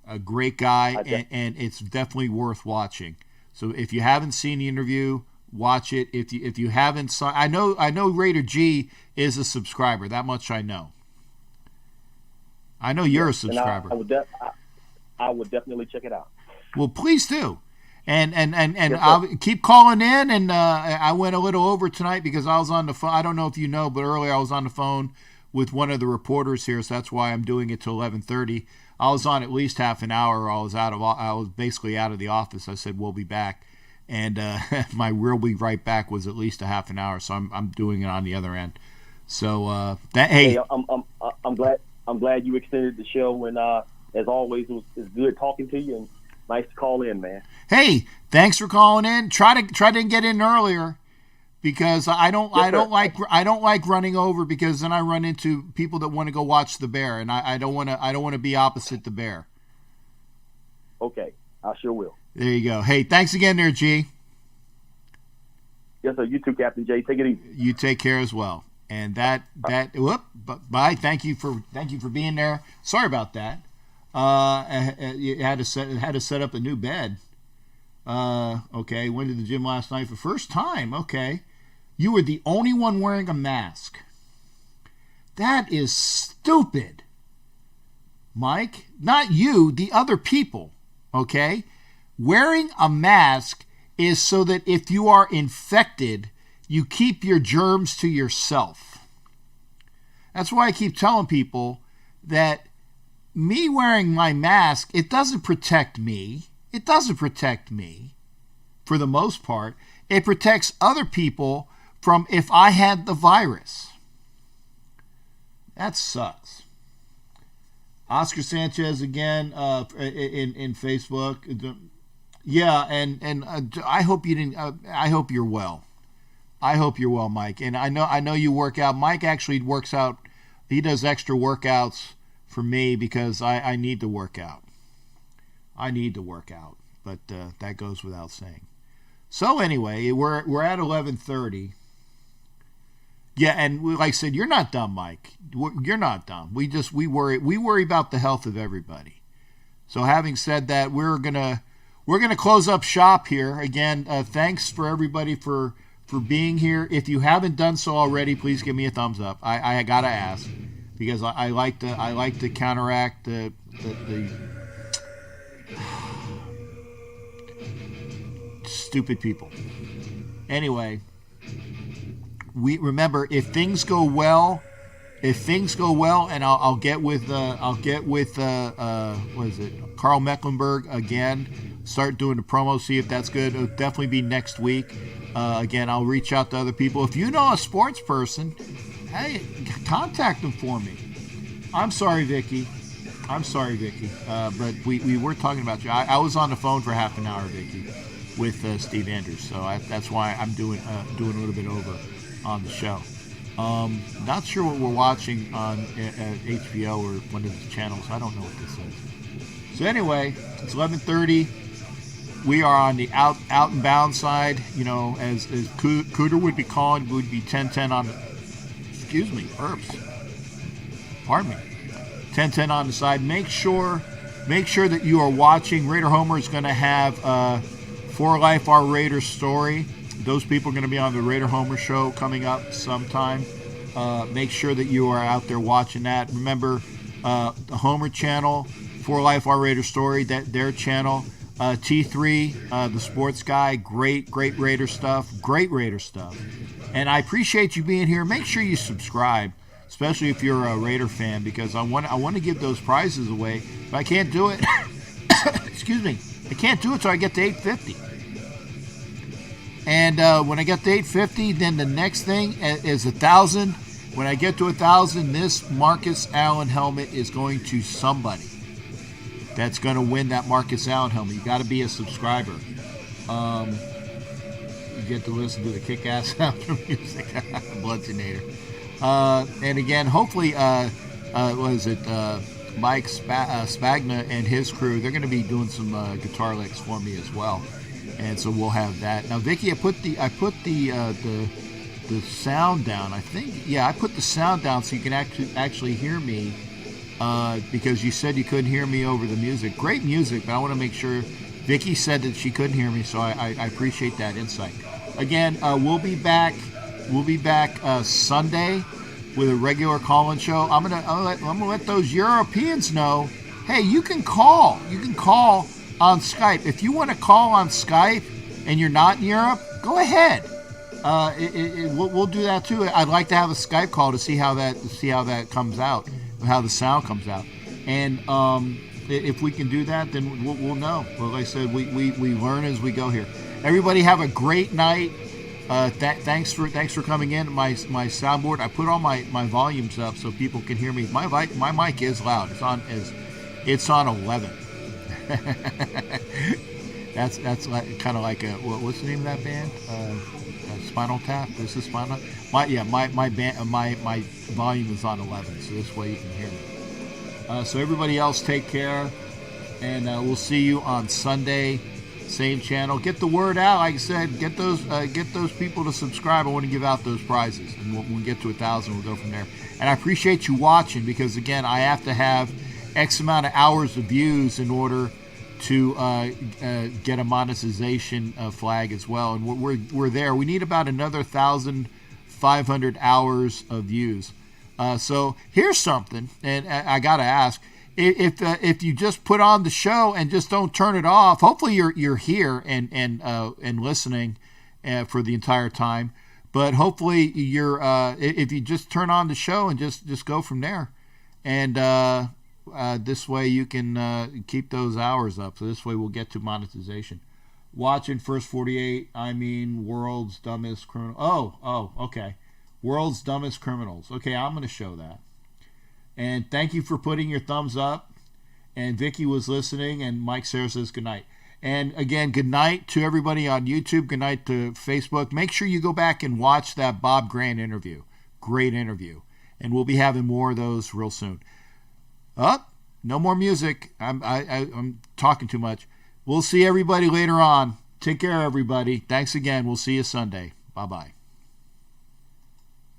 [SPEAKER 3] and it's definitely worth watching. So if you haven't seen the interview, watch it. If you haven't, I know Raider G is a subscriber. That much I know. I know you're a subscriber.
[SPEAKER 7] I would definitely check it out.
[SPEAKER 3] Well, please do. And I'll keep calling in. And I went a little over tonight because I was on the phone. I don't know if you know, but earlier I was on the phone with one of the reporters here, so that's why I'm doing it till 11:30. I was on at least half an hour. I was basically out of the office. I said we'll be back, and my "we'll be right back" was at least a half an hour. So I'm doing it on the other end. So hey,
[SPEAKER 7] I'm glad you extended the show, and as always, it's good talking to you, and nice to call in, man.
[SPEAKER 3] Hey, thanks for calling in. Try to get in earlier, because I don't like running over, because then I run into people that want to go watch the Bear, and I don't want to be opposite the Bear.
[SPEAKER 7] Okay, I sure will.
[SPEAKER 3] There you go. Hey, thanks again there, G.
[SPEAKER 7] Yes, sir. You too, Captain J. Take it easy.
[SPEAKER 3] You take care as well. And bye. Thank you for being there. Sorry about that. You had to set up a new bed. Okay. Went to the gym last night for first time. Okay. You were the only one wearing a mask. That is stupid. Mike, not you, the other people. Okay. Wearing a mask is so that if you are infected, you keep your germs to yourself. That's why I keep telling people that me wearing my mask, it doesn't protect me. It doesn't protect me for the most part. It protects other people from if I had the virus. That sucks. Oscar Sanchez again in Facebook. Yeah, and I hope you didn't. I hope you're well. I hope you're well, Mike. And I know you work out. Mike actually works out. He does extra workouts for me because I need to work out. I need to work out, but that goes without saying. So anyway, we're at 11:30. Yeah, and like I said, you're not dumb, Mike. You're not dumb. We worry about the health of everybody. So having said that, we're gonna close up shop here again. Thanks for everybody for being here. If you haven't done so already, please give me a thumbs up. I gotta ask, because I like to counteract the stupid people. Anyway, we remember, if things go well, and I'll get with what is it, Carl Mecklenburg again. Start doing the promo, see if that's good. It'll definitely be next week. Again, I'll reach out to other people. If you know a sports person, hey, contact them for me. I'm sorry, Vicky. But we were talking about you. I was on the phone for half an hour, Vicky, with Steve Andrews. So that's why I'm doing a little bit over on the show. Not sure what we're watching on HBO or one of the channels. I don't know what this is. So anyway, it's 11:30. We are on the out and bound side. You know, as Cooter would be calling, would be 10-10 on the. Excuse me, burps. Pardon me. 10-10 on the side. Make sure that you are watching. Raider Homer is going to have For Life Our Raiders story. Those people are going to be on the Raider Homer show coming up sometime. Make sure that you are out there watching that. Remember, the Homer channel, For Life Our Raiders story, their channel. T3, the sports guy, great Raider stuff. And I appreciate you being here. Make sure you subscribe, especially if you're a Raider fan, because I want to give those prizes away. But I can't do it. Excuse me. I can't do it till I get to 850. And when I get to 850, then the next thing is 1,000. When I get to 1,000, this Marcus Allen helmet is going to somebody that's going to win that Marcus Allen helmet. You got to be a subscriber. You get to listen to the kick-ass outro music, Bloodsonator. And again, hopefully, was it Mike Spagna and his crew? They're going to be doing some guitar licks for me as well, and so we'll have that. Now, Vicky, I put the sound down. I think, I put the sound down so you can actually hear me, because you said you couldn't hear me over the music. Great music, but I want to make sure. Vicky said that she couldn't hear me, so I appreciate that insight. Again, we'll be back. We'll be back Sunday with a regular call-in show. I'm gonna let those Europeans know. Hey, you can call. You can call on Skype if you want to call on Skype, and you're not in Europe. Go ahead. We'll do that too. I'd like to have a Skype call to see how that comes out, how the sound comes out, and if we can do that, then we'll know. Well, like I said, we learn as we go here. Everybody have a great night. Thanks for coming in. My soundboard, I put all my volumes up so people can hear me. My mic is loud. It's on 11. that's like, kind of like a, what's the name of that band? Spinal Tap. This is Spinal. My volume is on 11, so this way you can hear me. So everybody else, take care, and we'll see you on Sunday, same channel. Get the word out. Like I said, get those people to subscribe. I want to give out those prizes, and when we get to 1,000, we'll go from there. And I appreciate you watching, because again, I have to have X amount of hours of views in order to get a monetization flag as well, and we're there. We need about another 1,500 hours of views. So here's something, and I gotta ask: if you just put on the show and just don't turn it off, hopefully you're here and listening for the entire time. But hopefully if you just turn on the show and just go from there, and this way you can keep those hours up. So this way we'll get to monetization. Watching first 48. I mean, world's dumbest criminal. Oh, okay. World's Dumbest Criminals. Okay, I'm going to show that. And thank you for putting your thumbs up. And Vicky was listening, and Mike Sarah says good night. And again, good night to everybody on YouTube. Good night to Facebook. Make sure you go back and watch that Bob Grant interview. Great interview. And we'll be having more of those real soon. No more music. I'm talking too much. We'll see everybody later on. Take care, everybody. Thanks again. We'll see you Sunday. Bye-bye.